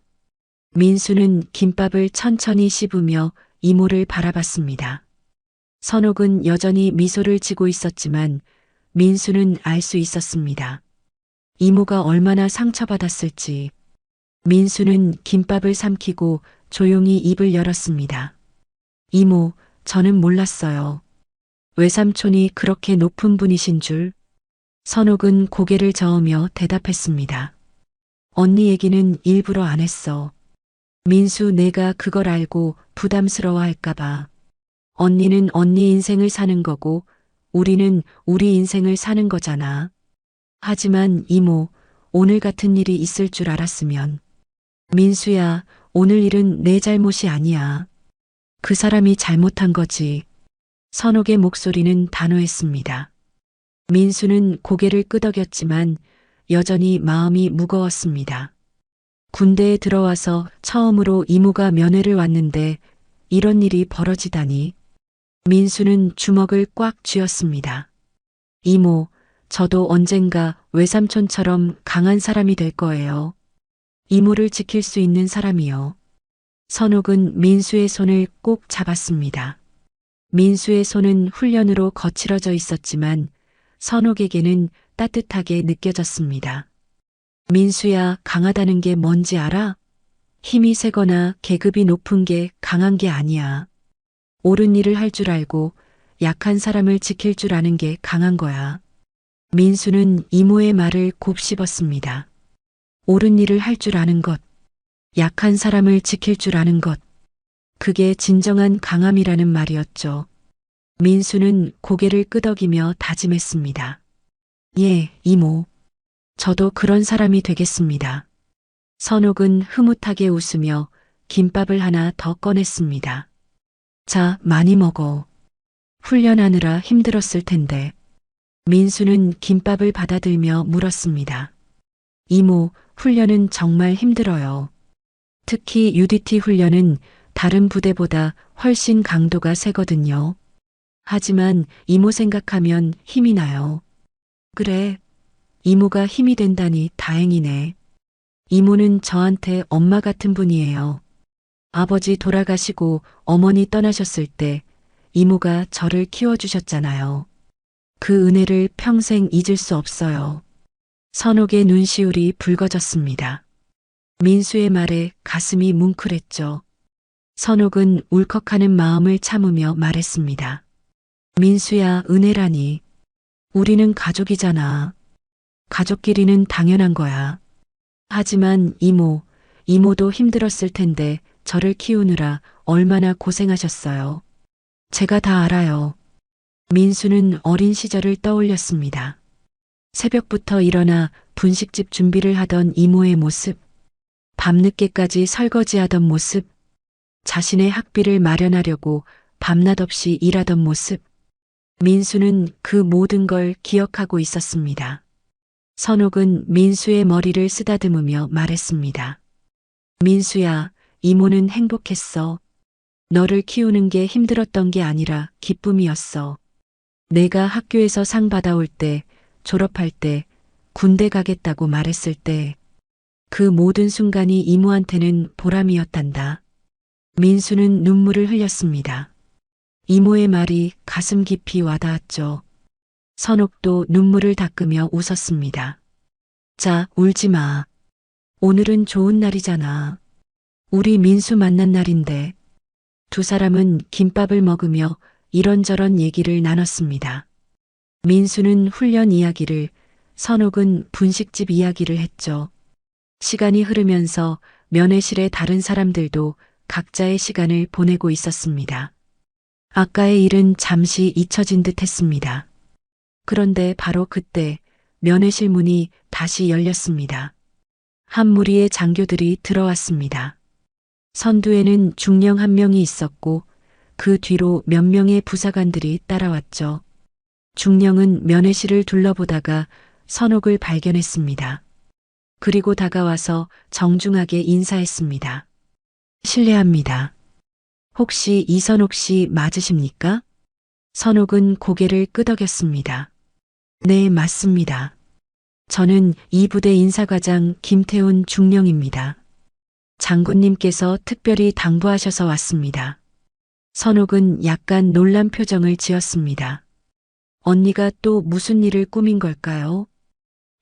민수는 김밥을 천천히 씹으며 이모를 바라봤습니다. 선옥은 여전히 미소를 지고 있었지만 민수는 알 수 있었습니다. 이모가 얼마나 상처받았을지. 민수는 김밥을 삼키고 조용히 입을 열었습니다. 이모, 저는 몰랐어요. 외삼촌이 그렇게 높은 분이신 줄. 선옥은 고개를 저으며 대답했습니다. 언니 얘기는 일부러 안 했어. 민수, 내가 그걸 알고 부담스러워할까봐. 언니는 언니 인생을 사는 거고 우리는 우리 인생을 사는 거잖아. 하지만 이모, 오늘 같은 일이 있을 줄 알았으면. 민수야, 오늘 일은 내 잘못이 아니야. 그 사람이 잘못한 거지. 선옥의 목소리는 단호했습니다. 민수는 고개를 끄덕였지만 여전히 마음이 무거웠습니다. 군대에 들어와서 처음으로 이모가 면회를 왔는데 이런 일이 벌어지다니. 민수는 주먹을 꽉 쥐었습니다. 이모, 저도 언젠가 외삼촌처럼 강한 사람이 될 거예요. 이모를 지킬 수 있는 사람이요. 선옥은 민수의 손을 꼭 잡았습니다. 민수의 손은 훈련으로 거칠어져 있었지만 선옥에게는 따뜻하게 느껴졌습니다. 민수야, 강하다는 게 뭔지 알아? 힘이 세거나 계급이 높은 게 강한 게 아니야. 옳은 일을 할 줄 알고 약한 사람을 지킬 줄 아는 게 강한 거야. 민수는 이모의 말을 곱씹었습니다. 옳은 일을 할 줄 아는 것, 약한 사람을 지킬 줄 아는 것, 그게 진정한 강함이라는 말이었죠. 민수는 고개를 끄덕이며 다짐했습니다. 예, 이모. 저도 그런 사람이 되겠습니다. 선옥은 흐뭇하게 웃으며 김밥을 하나 더 꺼냈습니다. 자, 많이 먹어. 훈련하느라 힘들었을 텐데. 민수는 김밥을 받아들며 물었습니다. 이모, 훈련은 정말 힘들어요. 특히 UDT 훈련은 다른 부대보다 훨씬 강도가 세거든요. 하지만 이모 생각하면 힘이 나요. 그래, 이모가 힘이 된다니 다행이네. 이모는 저한테 엄마 같은 분이에요. 아버지 돌아가시고 어머니 떠나셨을 때 이모가 저를 키워주셨잖아요. 그 은혜를 평생 잊을 수 없어요. 선옥의 눈시울이 붉어졌습니다. 민수의 말에 가슴이 뭉클했죠. 선옥은 울컥하는 마음을 참으며 말했습니다. 민수야, 은혜라니. 우리는 가족이잖아. 가족끼리는 당연한 거야. 하지만 이모도 힘들었을 텐데 저를 키우느라 얼마나 고생하셨어요. 제가 다 알아요. 민수는 어린 시절을 떠올렸습니다. 새벽부터 일어나 분식집 준비를 하던 이모의 모습, 밤늦게까지 설거지하던 모습, 자신의 학비를 마련하려고 밤낮 없이 일하던 모습. 민수는 그 모든 걸 기억하고 있었습니다. 선옥은 민수의 머리를 쓰다듬으며 말했습니다. 민수야, 이모는 행복했어. 너를 키우는 게 힘들었던 게 아니라 기쁨이었어. 내가 학교에서 상 받아올 때, 졸업할 때, 군대 가겠다고 말했을 때, 그 모든 순간이 이모한테는 보람이었단다. 민수는 눈물을 흘렸습니다. 이모의 말이 가슴 깊이 와닿았죠. 선옥도 눈물을 닦으며 웃었습니다. 자, 울지 마. 오늘은 좋은 날이잖아. 우리 민수 만난 날인데. 두 사람은 김밥을 먹으며 이런저런 얘기를 나눴습니다. 민수는 훈련 이야기를, 선옥은 분식집 이야기를 했죠. 시간이 흐르면서 면회실의 다른 사람들도 각자의 시간을 보내고 있었습니다. 아까의 일은 잠시 잊혀진 듯 했습니다. 그런데 바로 그때 면회실 문이 다시 열렸습니다. 한 무리의 장교들이 들어왔습니다. 선두에는 중령 한 명이 있었고 그 뒤로 몇 명의 부사관들이 따라왔죠. 중령은 면회실을 둘러보다가 선옥을 발견했습니다. 그리고 다가와서 정중하게 인사했습니다. 실례합니다. 혹시 이선옥 씨 맞으십니까? 선옥은 고개를 끄덕였습니다. 네, 맞습니다. 저는 이 부대 인사과장 김태훈 중령입니다. 장군님께서 특별히 당부하셔서 왔습니다. 선옥은 약간 놀란 표정을 지었습니다. 언니가 또 무슨 일을 꾸민 걸까요?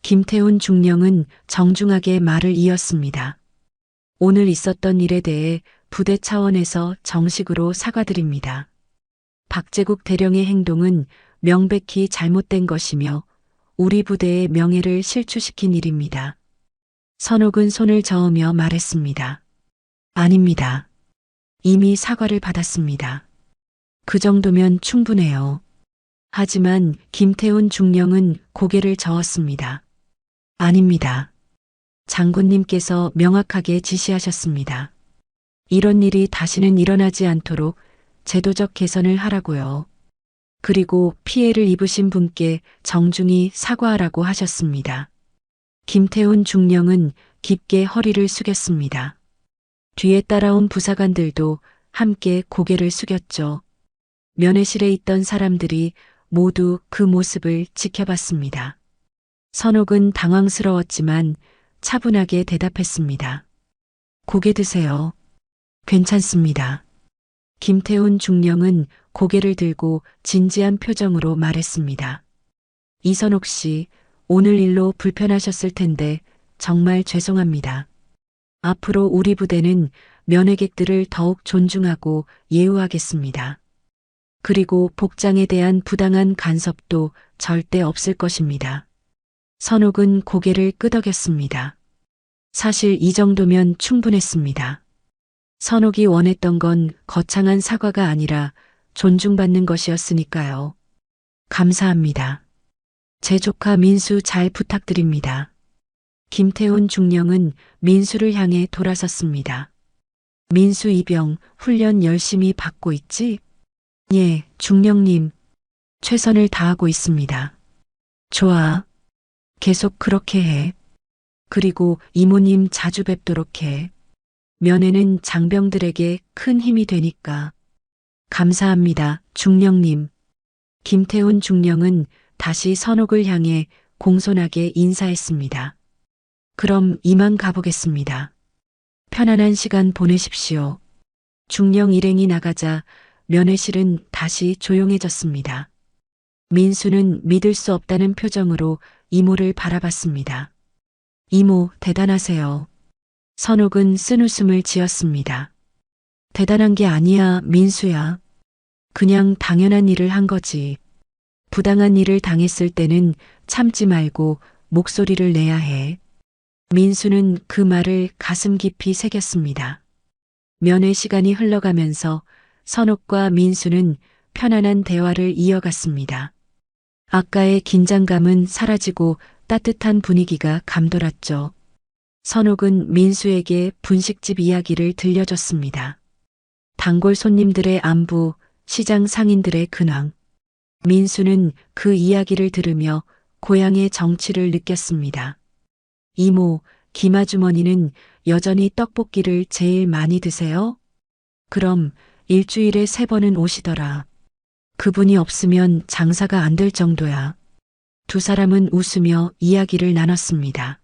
김태훈 중령은 정중하게 말을 이었습니다. 오늘 있었던 일에 대해 부대 차원에서 정식으로 사과드립니다. 박제국 대령의 행동은 명백히 잘못된 것이며 우리 부대의 명예를 실추시킨 일입니다. 선옥은 손을 저으며 말했습니다. 아닙니다. 이미 사과를 받았습니다. 그 정도면 충분해요. 하지만 김태훈 중령은 고개를 저었습니다. 아닙니다. 장군님께서 명확하게 지시하셨습니다. 이런 일이 다시는 일어나지 않도록 제도적 개선을 하라고요. 그리고 피해를 입으신 분께 정중히 사과하라고 하셨습니다. 김태훈 중령은 깊게 허리를 숙였습니다. 뒤에 따라온 부사관들도 함께 고개를 숙였죠. 면회실에 있던 사람들이 모두 그 모습을 지켜봤습니다. 선옥은 당황스러웠지만 차분하게 대답했습니다. 고개 드세요. 괜찮습니다. 김태훈 중령은 고개를 들고 진지한 표정으로 말했습니다. 이선옥 씨, 오늘 일로 불편하셨을 텐데 정말 죄송합니다. 앞으로 우리 부대는 면회객들을 더욱 존중하고 예우하겠습니다. 그리고 복장에 대한 부당한 간섭도 절대 없을 것입니다. 선옥은 고개를 끄덕였습니다. 사실 이 정도면 충분했습니다. 선옥이 원했던 건 거창한 사과가 아니라 존중받는 것이었으니까요. 감사합니다. 제 조카 민수 잘 부탁드립니다. 김태훈 중령은 민수를 향해 돌아섰습니다. 민수 이병 훈련 열심히 받고 있지? 예, 중령님. 최선을 다하고 있습니다. 좋아. 계속 그렇게 해. 그리고 이모님 자주 뵙도록 해. 면회는 장병들에게 큰 힘이 되니까. 감사합니다, 중령님. 김태훈 중령은 다시 선옥을 향해 공손하게 인사했습니다. 그럼 이만 가보겠습니다. 편안한 시간 보내십시오. 중령 일행이 나가자 면회실은 다시 조용해졌습니다. 민수는 믿을 수 없다는 표정으로 이모를 바라봤습니다. 이모, 대단하세요. 선옥은 쓴웃음을 지었습니다. 대단한 게 아니야, 민수야. 그냥 당연한 일을 한 거지. 부당한 일을 당했을 때는 참지 말고 목소리를 내야 해. 민수는 그 말을 가슴 깊이 새겼습니다. 면회 시간이 흘러가면서 선옥과 민수는 편안한 대화를 이어갔습니다. 아까의 긴장감은 사라지고 따뜻한 분위기가 감돌았죠. 선옥은 민수에게 분식집 이야기를 들려줬습니다. 단골 손님들의 안부, 시장 상인들의 근황. 민수는 그 이야기를 들으며 고향의 정취를 느꼈습니다. 이모, 김아주머니는 여전히 떡볶이를 제일 많이 드세요? 그럼 일주일에 3번은 오시더라. 그분이 없으면 장사가 안 될 정도야. 두 사람은 웃으며 이야기를 나눴습니다.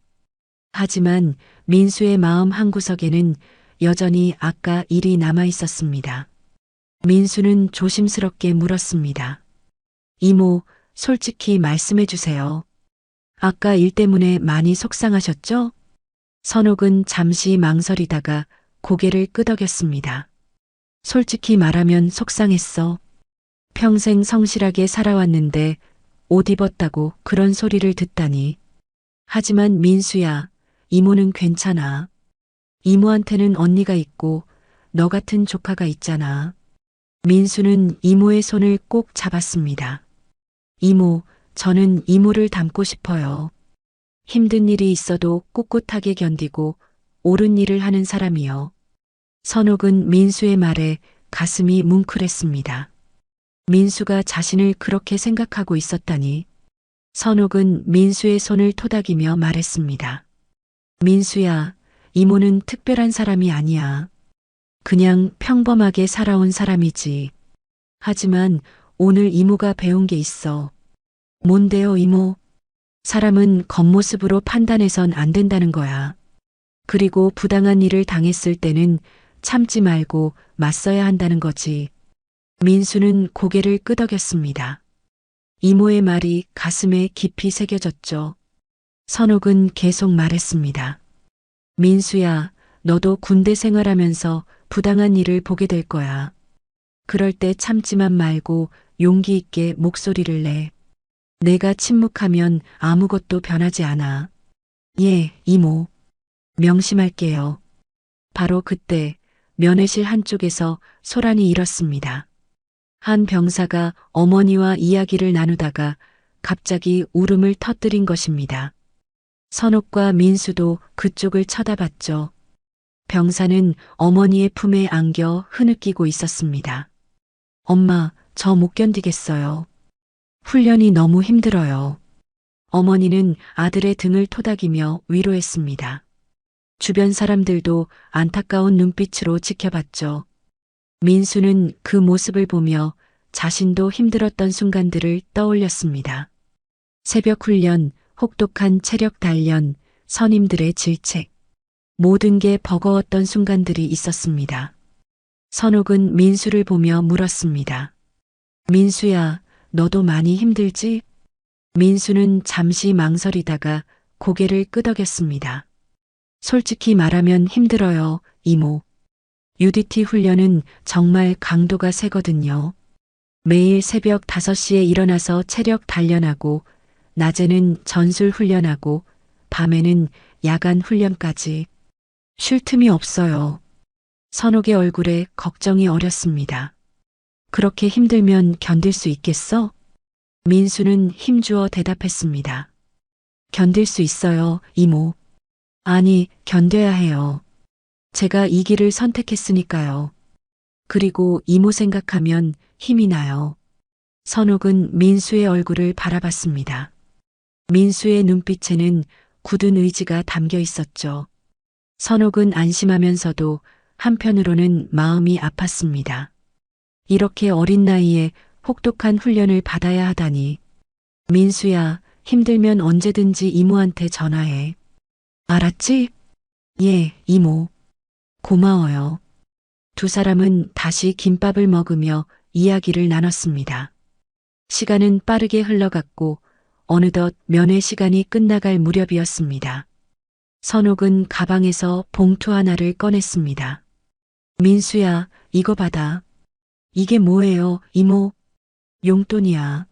하지만 민수의 마음 한구석에는 여전히 아까 일이 남아 있었습니다. 민수는 조심스럽게 물었습니다. 이모, 솔직히 말씀해 주세요. 아까 일 때문에 많이 속상하셨죠? 선옥은 잠시 망설이다가 고개를 끄덕였습니다. 솔직히 말하면 속상했어. 평생 성실하게 살아왔는데 옷 입었다고 그런 소리를 듣다니. 하지만 민수야, 이모는 괜찮아. 이모한테는 언니가 있고 너 같은 조카가 있잖아. 민수는 이모의 손을 꼭 잡았습니다. 이모, 저는 이모를 닮고 싶어요. 힘든 일이 있어도 꿋꿋하게 견디고 옳은 일을 하는 사람이요. 선옥은 민수의 말에 가슴이 뭉클했습니다. 민수가 자신을 그렇게 생각하고 있었다니. 선옥은 민수의 손을 토닥이며 말했습니다. 민수야, 이모는 특별한 사람이 아니야. 그냥 평범하게 살아온 사람이지. 하지만 오늘 이모가 배운 게 있어. 뭔데요, 이모? 사람은 겉모습으로 판단해선 안 된다는 거야. 그리고 부당한 일을 당했을 때는 참지 말고 맞서야 한다는 거지. 민수는 고개를 끄덕였습니다. 이모의 말이 가슴에 깊이 새겨졌죠. 선옥은 계속 말했습니다. 민수야, 너도 군대 생활하면서 부당한 일을 보게 될 거야. 그럴 때 참지만 말고 용기 있게 목소리를 내. 내가 침묵하면 아무것도 변하지 않아. 예, 이모. 명심할게요. 바로 그때 면회실 한쪽에서 소란이 일었습니다. 한 병사가 어머니와 이야기를 나누다가 갑자기 울음을 터뜨린 것입니다. 선옥과 민수도 그쪽을 쳐다봤죠. 병사는 어머니의 품에 안겨 흐느끼고 있었습니다. 엄마, 저 못 견디겠어요. 훈련이 너무 힘들어요. 어머니는 아들의 등을 토닥이며 위로했습니다. 주변 사람들도 안타까운 눈빛으로 지켜봤죠. 민수는 그 모습을 보며 자신도 힘들었던 순간들을 떠올렸습니다. 새벽 훈련, 혹독한 체력 단련, 선임들의 질책. 모든 게 버거웠던 순간들이 있었습니다. 선옥은 민수를 보며 물었습니다. 민수야, 너도 많이 힘들지? 민수는 잠시 망설이다가 고개를 끄덕였습니다. 솔직히 말하면 힘들어요, 이모. UDT 훈련은 정말 강도가 세거든요. 매일 새벽 5시에 일어나서 체력 단련하고, 낮에는 전술 훈련하고, 밤에는 야간 훈련까지. 쉴 틈이 없어요. 선옥의 얼굴에 걱정이 어렸습니다. 그렇게 힘들면 견딜 수 있겠어? 민수는 힘주어 대답했습니다. 견딜 수 있어요, 이모. 아니, 견뎌야 해요. 제가 이 길을 선택했으니까요. 그리고 이모 생각하면 힘이 나요. 선옥은 민수의 얼굴을 바라봤습니다. 민수의 눈빛에는 굳은 의지가 담겨 있었죠. 선옥은 안심하면서도 한편으로는 마음이 아팠습니다. 이렇게 어린 나이에 혹독한 훈련을 받아야 하다니. 민수야, 힘들면 언제든지 이모한테 전화해. 알았지? 예, 이모. 고마워요. 두 사람은 다시 김밥을 먹으며 이야기를 나눴습니다. 시간은 빠르게 흘러갔고 어느덧 면회 시간이 끝나갈 무렵이었습니다. 선옥은 가방에서 봉투 하나를 꺼냈습니다. 민수야, 이거 받아. 이게 뭐예요, 이모? 용돈이야.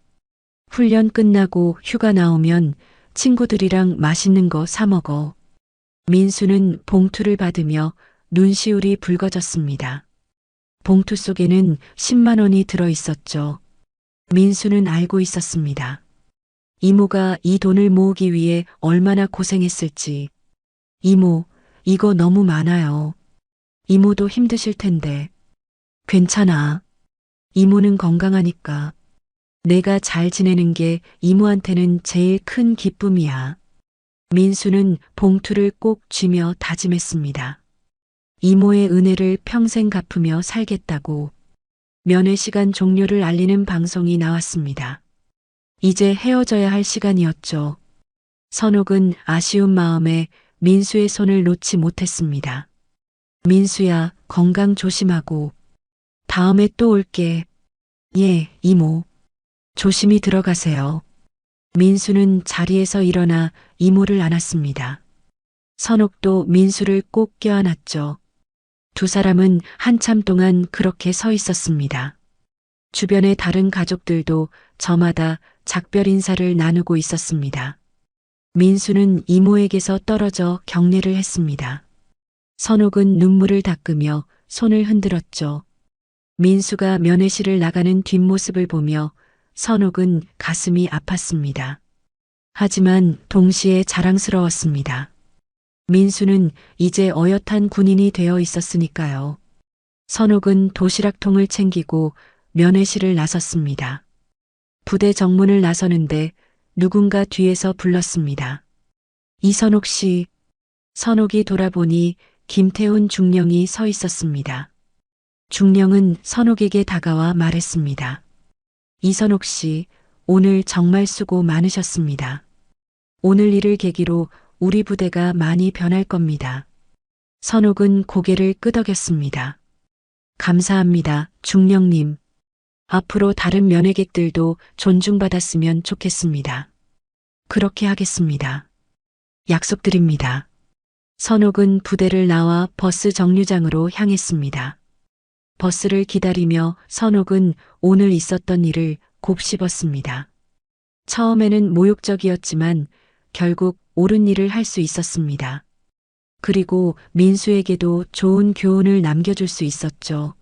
훈련 끝나고 휴가 나오면 친구들이랑 맛있는 거 사 먹어. 민수는 봉투를 받으며 눈시울이 붉어졌습니다. 봉투 속에는 10만 원이 들어 있었죠. 민수는 알고 있었습니다. 이모가 이 돈을 모으기 위해 얼마나 고생했을지. 이모, 이거 너무 많아요. 이모도 힘드실 텐데. 괜찮아. 이모는 건강하니까. 내가 잘 지내는 게 이모한테는 제일 큰 기쁨이야. 민수는 봉투를 꼭 쥐며 다짐했습니다. 이모의 은혜를 평생 갚으며 살겠다고. 면회 시간 종료를 알리는 방송이 나왔습니다. 이제 헤어져야 할 시간이었죠. 선옥은 아쉬운 마음에 민수의 손을 놓지 못했습니다. 민수야, 건강 조심하고. 다음에 또 올게. 예, 이모. 조심히 들어가세요. 민수는 자리에서 일어나 이모를 안았습니다. 선옥도 민수를 꼭 껴안았죠. 두 사람은 한참 동안 그렇게 서 있었습니다. 주변의 다른 가족들도 저마다 작별 인사를 나누고 있었습니다. 민수는 이모에게서 떨어져 경례를 했습니다. 선옥은 눈물을 닦으며 손을 흔들었죠. 민수가 면회실을 나가는 뒷모습을 보며 선옥은 가슴이 아팠습니다. 하지만 동시에 자랑스러웠습니다. 민수는 이제 어엿한 군인이 되어 있었으니까요. 선옥은 도시락통을 챙기고 면회실을 나섰습니다. 부대 정문을 나서는데 누군가 뒤에서 불렀습니다. 이선옥 씨. 선옥이 돌아보니 김태훈 중령이 서 있었습니다. 중령은 선옥에게 다가와 말했습니다. 이선옥 씨, 오늘 정말 수고 많으셨습니다. 오늘 일을 계기로 우리 부대가 많이 변할 겁니다. 선옥은 고개를 끄덕였습니다. 감사합니다, 중령님. 앞으로 다른 면회객들도 존중받았으면 좋겠습니다. 그렇게 하겠습니다. 약속드립니다. 선옥은 부대를 나와 버스 정류장으로 향했습니다. 버스를 기다리며 선옥은 오늘 있었던 일을 곱씹었습니다. 처음에는 모욕적이었지만 결국 옳은 일을 할 수 있었습니다. 그리고 민수에게도 좋은 교훈을 남겨줄 수 있었죠.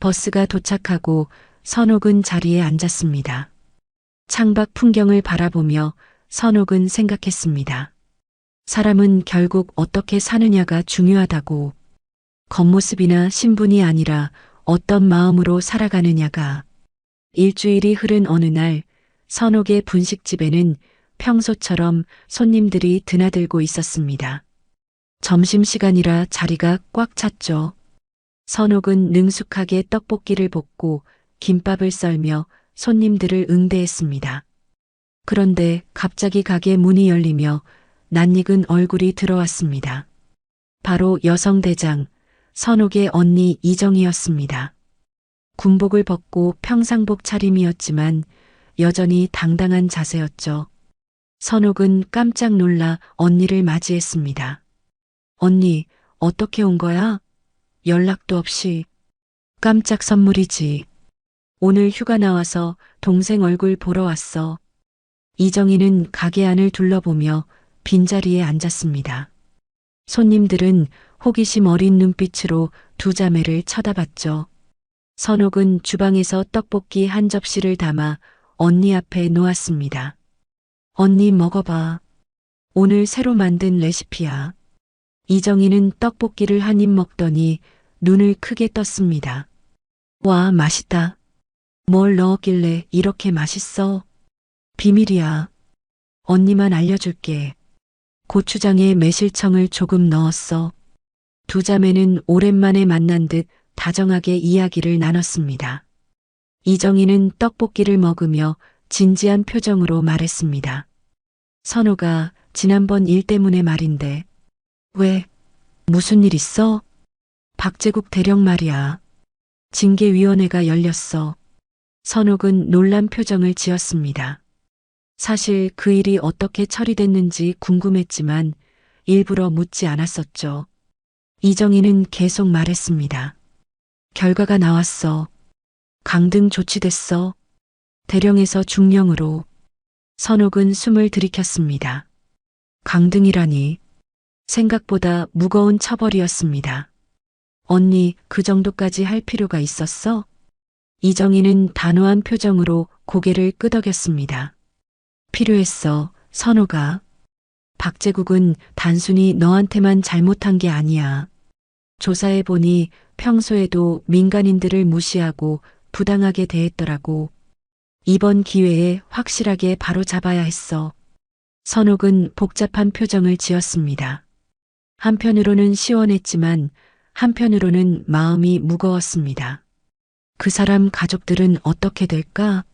버스가 도착하고 선옥은 자리에 앉았습니다. 창밖 풍경을 바라보며 선옥은 생각했습니다. 사람은 결국 어떻게 사느냐가 중요하다고. 겉모습이나 신분이 아니라 어떤 마음으로 살아가느냐가. 일주일이 흐른 어느 날 선옥의 분식집에는 평소처럼 손님들이 드나들고 있었습니다. 점심시간이라 자리가 꽉 찼죠. 선옥은 능숙하게 떡볶이를 볶고 김밥을 썰며 손님들을 응대했습니다. 그런데 갑자기 가게 문이 열리며 낯익은 얼굴이 들어왔습니다. 바로 여성대장, 선옥의 언니 이정이었습니다. 군복을 벗고 평상복 차림이었지만 여전히 당당한 자세였죠. 선옥은 깜짝 놀라 언니를 맞이했습니다. 언니, 어떻게 온 거야? 연락도 없이. 깜짝 선물이지. 오늘 휴가 나와서 동생 얼굴 보러 왔어. 이정희는 가게 안을 둘러보며 빈자리에 앉았습니다. 손님들은 호기심 어린 눈빛으로 두 자매를 쳐다봤죠. 선옥은 주방에서 떡볶이 한 접시를 담아 언니 앞에 놓았습니다. 언니 먹어봐. 오늘 새로 만든 레시피야. 이정희는 떡볶이를 한 입 먹더니 눈을 크게 떴습니다. 와, 맛있다. 뭘 넣었길래 이렇게 맛있어? 비밀이야. 언니만 알려줄게. 고추장에 매실청을 조금 넣었어. 두 자매는 오랜만에 만난 듯 다정하게 이야기를 나눴습니다. 이정희는 떡볶이를 먹으며 진지한 표정으로 말했습니다. 선호가 지난번 일 때문에 말인데. 왜? 무슨 일 있어? 박제국 대령 말이야. 징계위원회가 열렸어. 선옥은 놀란 표정을 지었습니다. 사실 그 일이 어떻게 처리됐는지 궁금했지만 일부러 묻지 않았었죠. 이정희는 계속 말했습니다. 결과가 나왔어. 강등 조치됐어. 대령에서 중령으로. 선옥은 숨을 들이켰습니다. 강등이라니. 생각보다 무거운 처벌이었습니다. 언니, 그 정도까지 할 필요가 있었어? 이정희는 단호한 표정으로 고개를 끄덕였습니다. 필요했어, 선호가. 박제국은 단순히 너한테만 잘못한 게 아니야. 조사해보니 평소에도 민간인들을 무시하고 부당하게 대했더라고. 이번 기회에 확실하게 바로잡아야 했어. 선옥은 복잡한 표정을 지었습니다. 한편으로는 시원했지만 한편으로는 마음이 무거웠습니다. 그 사람 가족들은 어떻게 될까?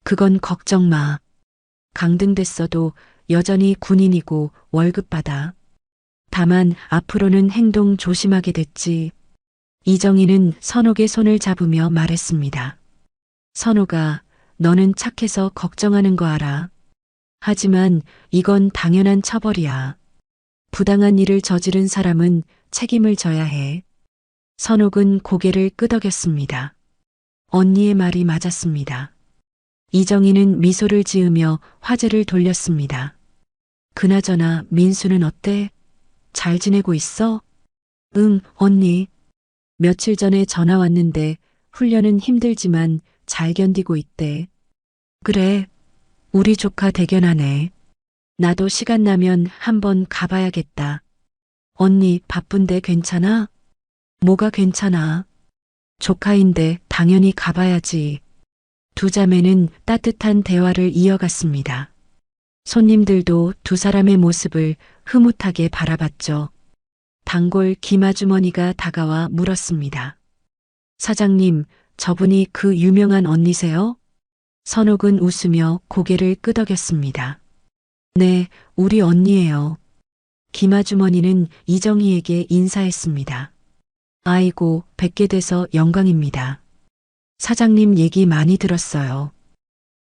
그건 걱정 마. 강등됐어도 여전히 군인이고 월급 받아. 다만 앞으로는 행동 조심하게 됐지. 이정희는 선옥의 손을 잡으며 말했습니다. 선옥아, 너는 착해서 걱정하는 거 알아. 하지만 이건 당연한 처벌이야. 부당한 일을 저지른 사람은 책임을 져야 해. 선옥은 고개를 끄덕였습니다. 언니의 말이 맞았습니다. 이정희는 미소를 지으며 화제를 돌렸습니다. 그나저나 민수는 어때? 잘 지내고 있어? 응, 언니. 며칠 전에 전화 왔는데 훈련은 힘들지만 잘 견디고 있대. 그래, 우리 조카 대견하네. 나도 시간 나면 한번 가봐야겠다. 언니 바쁜데 괜찮아? 뭐가 괜찮아? 조카인데 당연히 가봐야지. 두 자매는 따뜻한 대화를 이어갔습니다. 손님들도 두 사람의 모습을 흐뭇하게 바라봤죠. 단골 김아주머니가 다가와 물었습니다. 사장님, 저분이 그 유명한 언니세요? 선옥은 웃으며 고개를 끄덕였습니다. 네, 우리 언니예요. 김아주머니는 이정희에게 인사했습니다. 아이고, 뵙게 돼서 영광입니다. 사장님 얘기 많이 들었어요.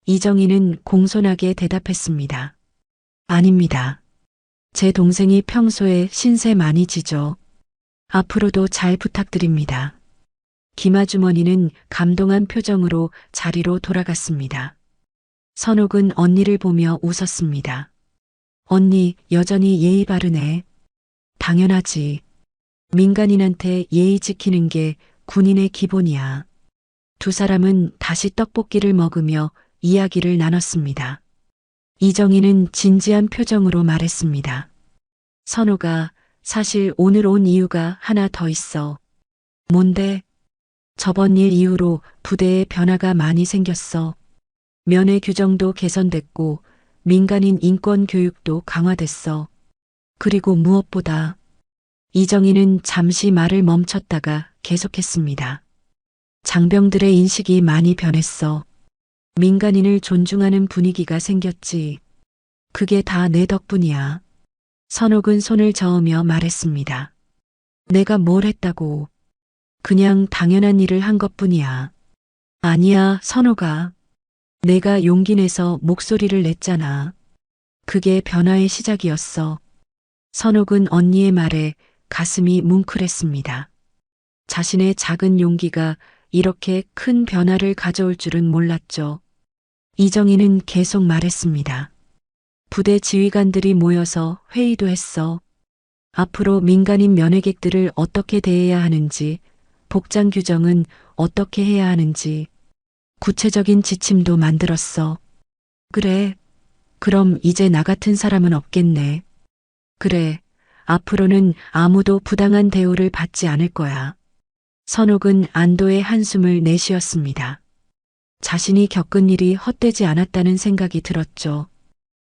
이정희는 공손하게 대답했습니다. 아닙니다. 제 동생이 평소에 신세 많이 지죠. 앞으로도 잘 부탁드립니다. 김아주머니는 감동한 표정으로 자리로 돌아갔습니다. 선옥은 언니를 보며 웃었습니다. 언니 여전히 예의 바르네. 당연하지. 민간인한테 예의 지키는 게 군인의 기본이야. 두 사람은 다시 떡볶이를 먹으며 이야기를 나눴습니다. 이정희는 진지한 표정으로 말했습니다. 선호가 사실 오늘 온 이유가 하나 더 있어. 뭔데? 저번 일 이후로 부대에 변화가 많이 생겼어. 면회 규정도 개선됐고 민간인 인권 교육도 강화됐어. 그리고 무엇보다 이정희는 잠시 말을 멈췄다가 계속했습니다. 장병들의 인식이 많이 변했어. 민간인을 존중하는 분위기가 생겼지. 그게 다 내 덕분이야. 선옥은 손을 저으며 말했습니다. 내가 뭘 했다고. 그냥 당연한 일을 한 것뿐이야. 아니야, 선호가. 내가 용기 내서 목소리를 냈잖아. 그게 변화의 시작이었어. 선옥은 언니의 말에 가슴이 뭉클했습니다. 자신의 작은 용기가 이렇게 큰 변화를 가져올 줄은 몰랐죠. 이정희는 계속 말했습니다. 부대 지휘관들이 모여서 회의도 했어. 앞으로 민간인 면회객들을 어떻게 대해야 하는지, 복장 규정은 어떻게 해야 하는지, 구체적인 지침도 만들었어. 그래. 그럼 이제 나 같은 사람은 없겠네. 그래. 앞으로는 아무도 부당한 대우를 받지 않을 거야. 선옥은 안도의 한숨을 내쉬었습니다. 자신이 겪은 일이 헛되지 않았다는 생각이 들었죠.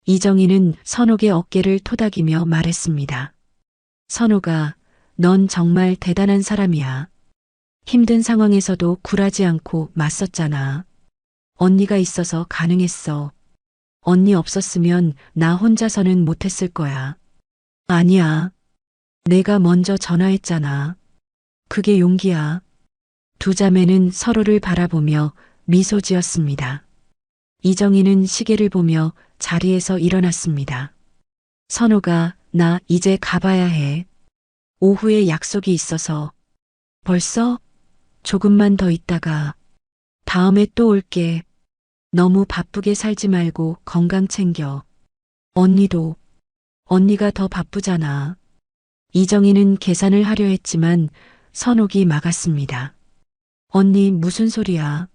이정희는 선옥의 어깨를 토닥이며 말했습니다. 선옥아, 넌 정말 대단한 사람이야. 힘든 상황에서도 굴하지 않고 맞섰잖아. 언니가 있어서 가능했어. 언니 없었으면 나 혼자서는 못했을 거야. 아니야. 내가 먼저 전화했잖아. 그게 용기야. 두 자매는 서로를 바라보며 미소 지었습니다. 이정희는 시계를 보며 자리에서 일어났습니다. 선호가, 나 이제 가봐야 해. 오후에 약속이 있어서. 벌써? 조금만 더 있다가. 다음에 또 올게. 너무 바쁘게 살지 말고 건강 챙겨. 언니도. 언니가 더 바쁘잖아. 이정희는 계산을 하려 했지만 선옥이 막았습니다. 언니 무슨 소리야?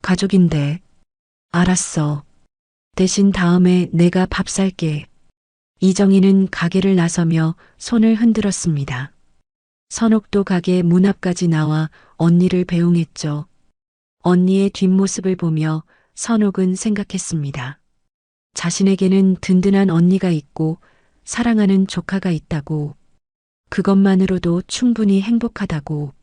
가족인데. 알았어. 대신 다음에 내가 밥 살게. 이정희는 가게를 나서며 손을 흔들었습니다. 선옥도 가게 문 앞까지 나와 언니를 배웅했죠. 언니의 뒷모습을 보며 선옥은 생각했습니다. 자신에게는 든든한 언니가 있고 사랑하는 조카가 있다고. 그것만으로도 충분히 행복하다고.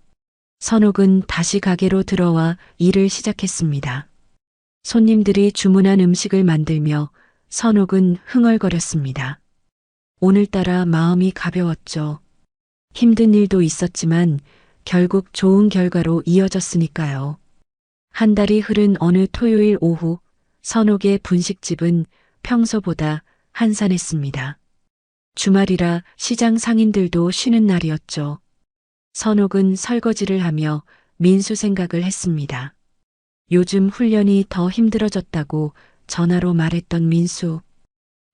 선옥은 다시 가게로 들어와 일을 시작했습니다. 손님들이 주문한 음식을 만들며 선옥은 흥얼거렸습니다. 오늘따라 마음이 가벼웠죠. 힘든 일도 있었지만 결국 좋은 결과로 이어졌으니까요. 한 달이 흐른 어느 토요일 오후, 선옥의 분식집은 평소보다 한산했습니다. 주말이라 시장 상인들도 쉬는 날이었죠. 선옥은 설거지를 하며 민수 생각을 했습니다. 요즘 훈련이 더 힘들어졌다고 전화로 말했던 민수.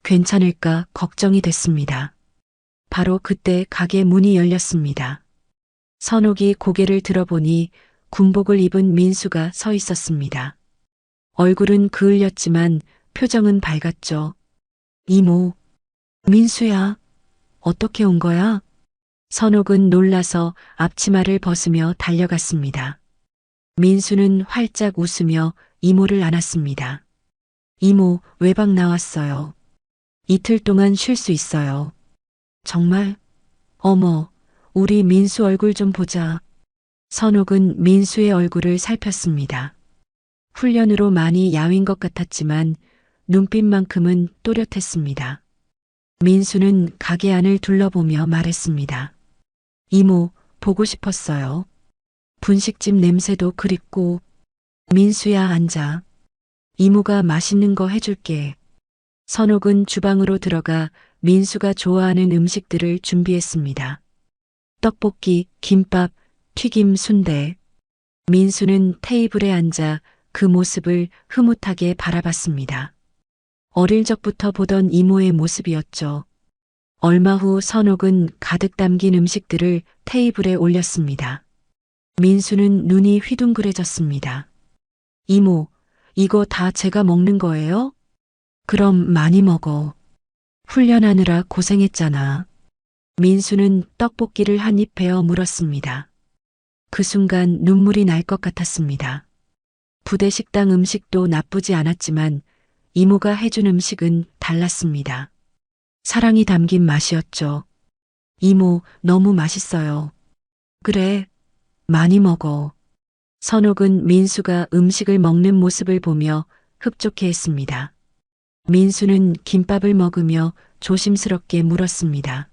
괜찮을까 걱정이 됐습니다. 바로 그때 가게 문이 열렸습니다. 선옥이 고개를 들어보니 군복을 입은 민수가 서 있었습니다. 얼굴은 그을렸지만 표정은 밝았죠. 이모, 민수야, 어떻게 온 거야? 선옥은 놀라서 앞치마를 벗으며 달려갔습니다. 민수는 활짝 웃으며 이모를 안았습니다. 이모, 외박 나왔어요. 이틀 동안 쉴 수 있어요. 정말? 어머, 우리 민수 얼굴 좀 보자. 선옥은 민수의 얼굴을 살폈습니다. 훈련으로 많이 야윈 것 같았지만 눈빛만큼은 또렷했습니다. 민수는 가게 안을 둘러보며 말했습니다. 이모, 보고 싶었어요. 분식집 냄새도 그립고. 민수야, 앉아. 이모가 맛있는 거 해줄게. 선옥은 주방으로 들어가 민수가 좋아하는 음식들을 준비했습니다. 떡볶이, 김밥, 튀김, 순대. 민수는 테이블에 앉아 그 모습을 흐뭇하게 바라봤습니다. 어릴 적부터 보던 이모의 모습이었죠. 얼마 후 선옥은 가득 담긴 음식들을 테이블에 올렸습니다. 민수는 눈이 휘둥그레졌습니다. 이모, 이거 다 제가 먹는 거예요? 그럼 많이 먹어. 훈련하느라 고생했잖아. 민수는 떡볶이를 한 입 베어 물었습니다. 그 순간 눈물이 날 것 같았습니다. 부대 식당 음식도 나쁘지 않았지만 이모가 해준 음식은 달랐습니다. 사랑이 담긴 맛이었죠. 이모, 너무 맛있어요. 그래, 많이 먹어. 선옥은 민수가 음식을 먹는 모습을 보며 흡족해했습니다. 민수는 김밥을 먹으며 조심스럽게 물었습니다.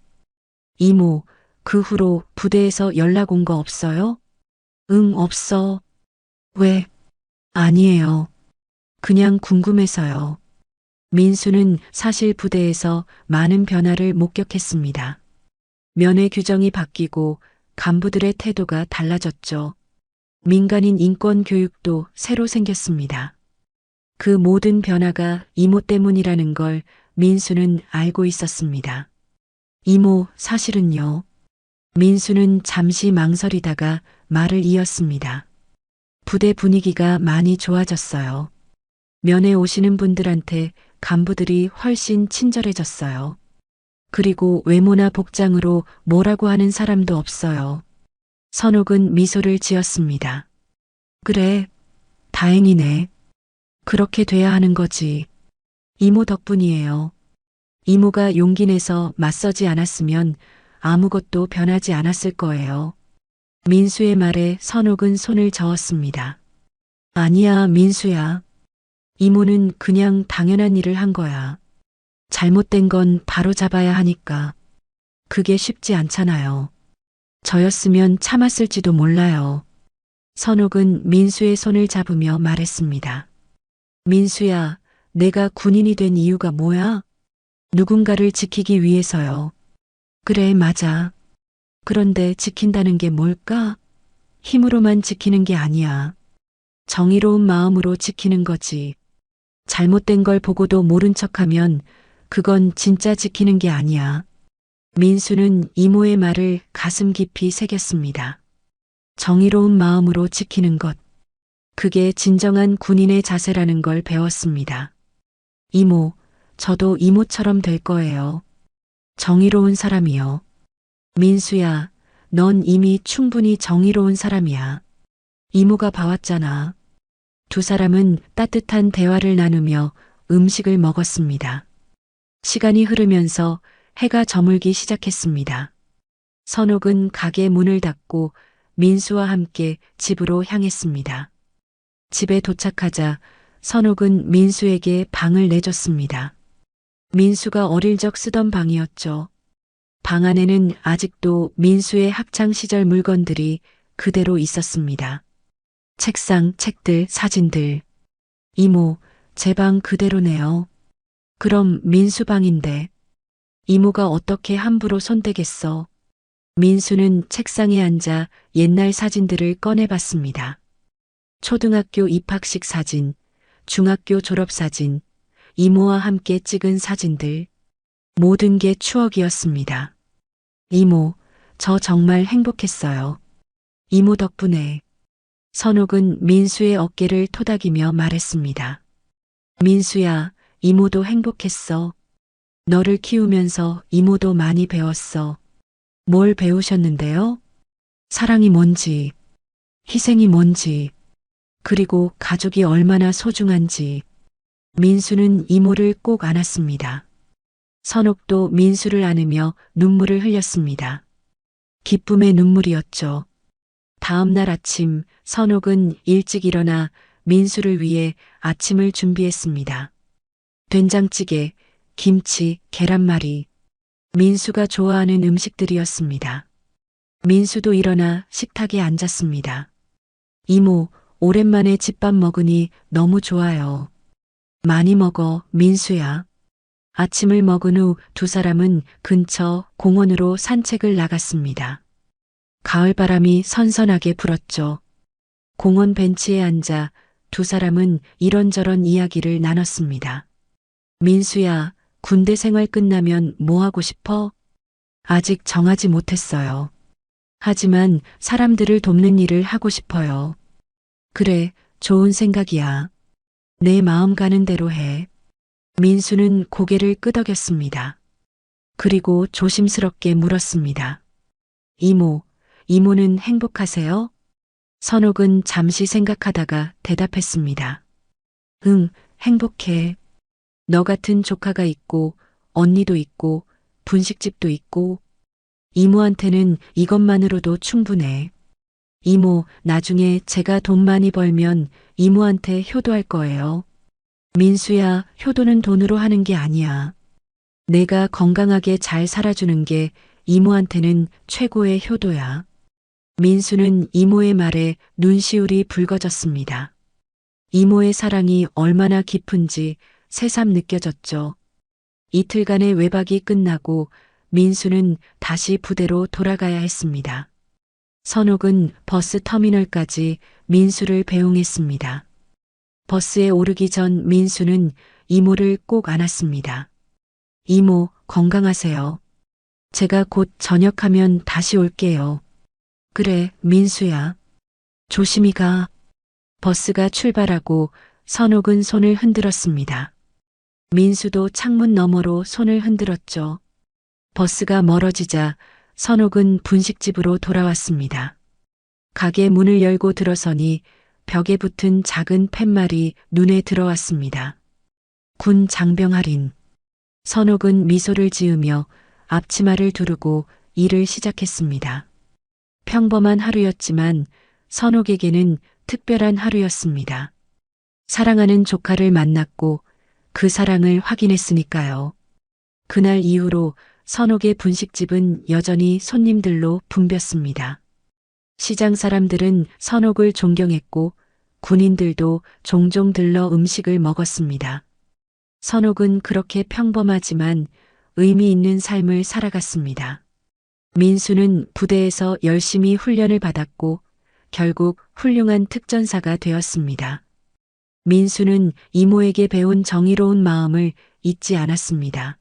이모, 그 후로 부대에서 연락 온 거 없어요? 응, 없어. 왜? 아니에요. 그냥 궁금해서요. 민수는 사실 부대에서 많은 변화를 목격했습니다. 면회 규정이 바뀌고 간부들의 태도가 달라졌죠. 민간인 인권 교육도 새로 생겼습니다. 그 모든 변화가 이모 때문이라는 걸 민수는 알고 있었습니다. 이모, 사실은요. 민수는 잠시 망설이다가 말을 이었습니다. 부대 분위기가 많이 좋아졌어요. 면회 오시는 분들한테 간부들이 훨씬 친절해졌어요. 그리고 외모나 복장으로 뭐라고 하는 사람도 없어요. 선옥은 미소를 지었습니다. 그래, 다행이네. 그렇게 돼야 하는 거지. 이모 덕분이에요. 이모가 용기 내서 맞서지 않았으면 아무것도 변하지 않았을 거예요. 민수의 말에 선옥은 손을 저었습니다. 아니야, 민수야. 이모는 그냥 당연한 일을 한 거야. 잘못된 건 바로 잡아야 하니까. 그게 쉽지 않잖아요. 저였으면 참았을지도 몰라요. 선옥은 민수의 손을 잡으며 말했습니다. 민수야, 내가 군인이 된 이유가 뭐야? 누군가를 지키기 위해서요. 그래, 맞아. 그런데 지킨다는 게 뭘까? 힘으로만 지키는 게 아니야. 정의로운 마음으로 지키는 거지. 잘못된 걸 보고도 모른 척하면 그건 진짜 지키는 게 아니야. 민수는 이모의 말을 가슴 깊이 새겼습니다. 정의로운 마음으로 지키는 것. 그게 진정한 군인의 자세라는 걸 배웠습니다. 이모, 저도 이모처럼 될 거예요. 정의로운 사람이요. 민수야, 넌 이미 충분히 정의로운 사람이야. 이모가 봐왔잖아. 두 사람은 따뜻한 대화를 나누며 음식을 먹었습니다. 시간이 흐르면서 해가 저물기 시작했습니다. 선옥은 가게 문을 닫고 민수와 함께 집으로 향했습니다. 집에 도착하자 선옥은 민수에게 방을 내줬습니다. 민수가 어릴 적 쓰던 방이었죠. 방 안에는 아직도 민수의 학창 시절 물건들이 그대로 있었습니다. 책상, 책들, 사진들. 이모, 제 방 그대로네요. 그럼 민수 방인데. 이모가 어떻게 함부로 손대겠어. 민수는 책상에 앉아 옛날 사진들을 꺼내봤습니다. 초등학교 입학식 사진, 중학교 졸업사진, 이모와 함께 찍은 사진들. 모든 게 추억이었습니다. 이모, 저 정말 행복했어요. 이모 덕분에. 선옥은 민수의 어깨를 토닥이며 말했습니다. 민수야, 이모도 행복했어. 너를 키우면서 이모도 많이 배웠어. 뭘 배우셨는데요? 사랑이 뭔지, 희생이 뭔지, 그리고 가족이 얼마나 소중한지. 민수는 이모를 꼭 안았습니다. 선옥도 민수를 안으며 눈물을 흘렸습니다. 기쁨의 눈물이었죠. 다음 날 아침 선옥은 일찍 일어나 민수를 위해 아침을 준비했습니다. 된장찌개, 김치, 계란말이. 민수가 좋아하는 음식들이었습니다. 민수도 일어나 식탁에 앉았습니다. 이모, 오랜만에 집밥 먹으니 너무 좋아요. 많이 먹어, 민수야. 아침을 먹은 후 두 사람은 근처 공원으로 산책을 나갔습니다. 가을바람이 선선하게 불었죠. 공원 벤치에 앉아 두 사람은 이런저런 이야기를 나눴습니다. 민수야, 군대 생활 끝나면 뭐 하고 싶어? 아직 정하지 못했어요. 하지만 사람들을 돕는 일을 하고 싶어요. 그래, 좋은 생각이야. 내 마음 가는 대로 해. 민수는 고개를 끄덕였습니다. 그리고 조심스럽게 물었습니다. 이모, 이모는 행복하세요? 선옥은 잠시 생각하다가 대답했습니다. 응, 행복해. 너 같은 조카가 있고, 언니도 있고, 분식집도 있고, 이모한테는 이것만으로도 충분해. 이모, 나중에 제가 돈 많이 벌면 이모한테 효도할 거예요. 민수야, 효도는 돈으로 하는 게 아니야. 내가 건강하게 잘 살아주는 게 이모한테는 최고의 효도야. 민수는 이모의 말에 눈시울이 붉어졌습니다. 이모의 사랑이 얼마나 깊은지 새삼 느껴졌죠. 이틀간의 외박이 끝나고 민수는 다시 부대로 돌아가야 했습니다. 선옥은 버스 터미널까지 민수를 배웅했습니다. 버스에 오르기 전 민수는 이모를 꼭 안았습니다. 이모, 건강하세요. 제가 곧 전역하면 다시 올게요. 그래, 민수야. 조심히 가. 버스가 출발하고 선옥은 손을 흔들었습니다. 민수도 창문 너머로 손을 흔들었죠. 버스가 멀어지자 선옥은 분식집으로 돌아왔습니다. 가게 문을 열고 들어서니 벽에 붙은 작은 팻말이 눈에 들어왔습니다. 군 장병 할인. 선옥은 미소를 지으며 앞치마를 두르고 일을 시작했습니다. 평범한 하루였지만 선옥에게는 특별한 하루였습니다. 사랑하는 조카를 만났고 그 사랑을 확인했으니까요. 그날 이후로 선옥의 분식집은 여전히 손님들로 붐볐습니다. 시장 사람들은 선옥을 존경했고 군인들도 종종 들러 음식을 먹었습니다. 선옥은 그렇게 평범하지만 의미 있는 삶을 살아갔습니다. 민수는 부대에서 열심히 훈련을 받았고 결국 훌륭한 특전사가 되었습니다. 민수는 이모에게 배운 정의로운 마음을 잊지 않았습니다.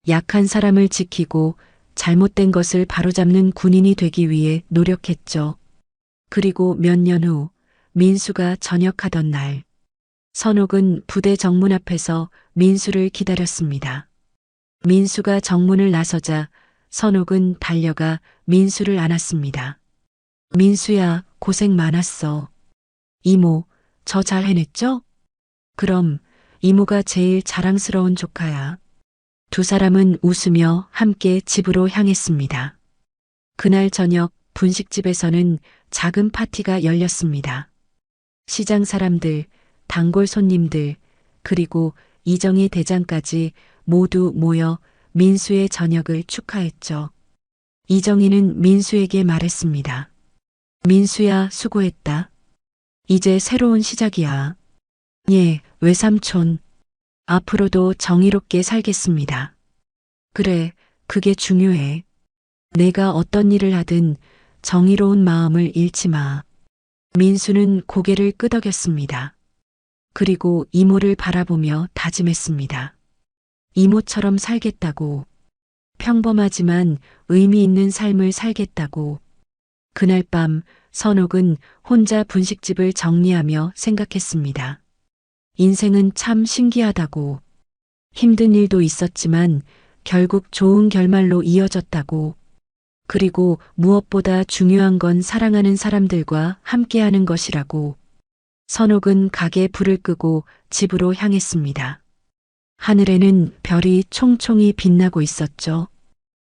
약한 사람을 지키고 잘못된 것을 바로잡는 군인이 되기 위해 노력했죠. 그리고 몇 년 후 민수가 전역하던 날, 선옥은 부대 정문 앞에서 민수를 기다렸습니다. 민수가 정문을 나서자 선옥은 달려가 민수를 안았습니다. 민수야, 고생 많았어. 이모, 저 잘 해냈죠? 그럼 이모가 제일 자랑스러운 조카야. 두 사람은 웃으며 함께 집으로 향했습니다. 그날 저녁 분식집에서는 작은 파티가 열렸습니다. 시장 사람들, 단골 손님들, 그리고 이정희 대장까지 모두 모여 민수의 저녁을 축하했죠. 이정희는 민수에게 말했습니다. 민수야, 수고했다. 이제 새로운 시작이야. 예, 외삼촌. 앞으로도 정의롭게 살겠습니다. 그래, 그게 중요해. 내가 어떤 일을 하든 정의로운 마음을 잃지 마. 민수는 고개를 끄덕였습니다. 그리고 이모를 바라보며 다짐했습니다. 이모처럼 살겠다고. 평범하지만 의미 있는 삶을 살겠다고. 그날 밤 선옥은 혼자 분식집을 정리하며 생각했습니다. 인생은 참 신기하다고. 힘든 일도 있었지만 결국 좋은 결말로 이어졌다고. 그리고 무엇보다 중요한 건 사랑하는 사람들과 함께하는 것이라고. 선옥은 가게 불을 끄고 집으로 향했습니다. 하늘에는 별이 총총히 빛나고 있었죠.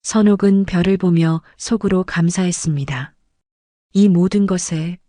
선옥은 별을 보며 속으로 감사했습니다. 이 모든 것에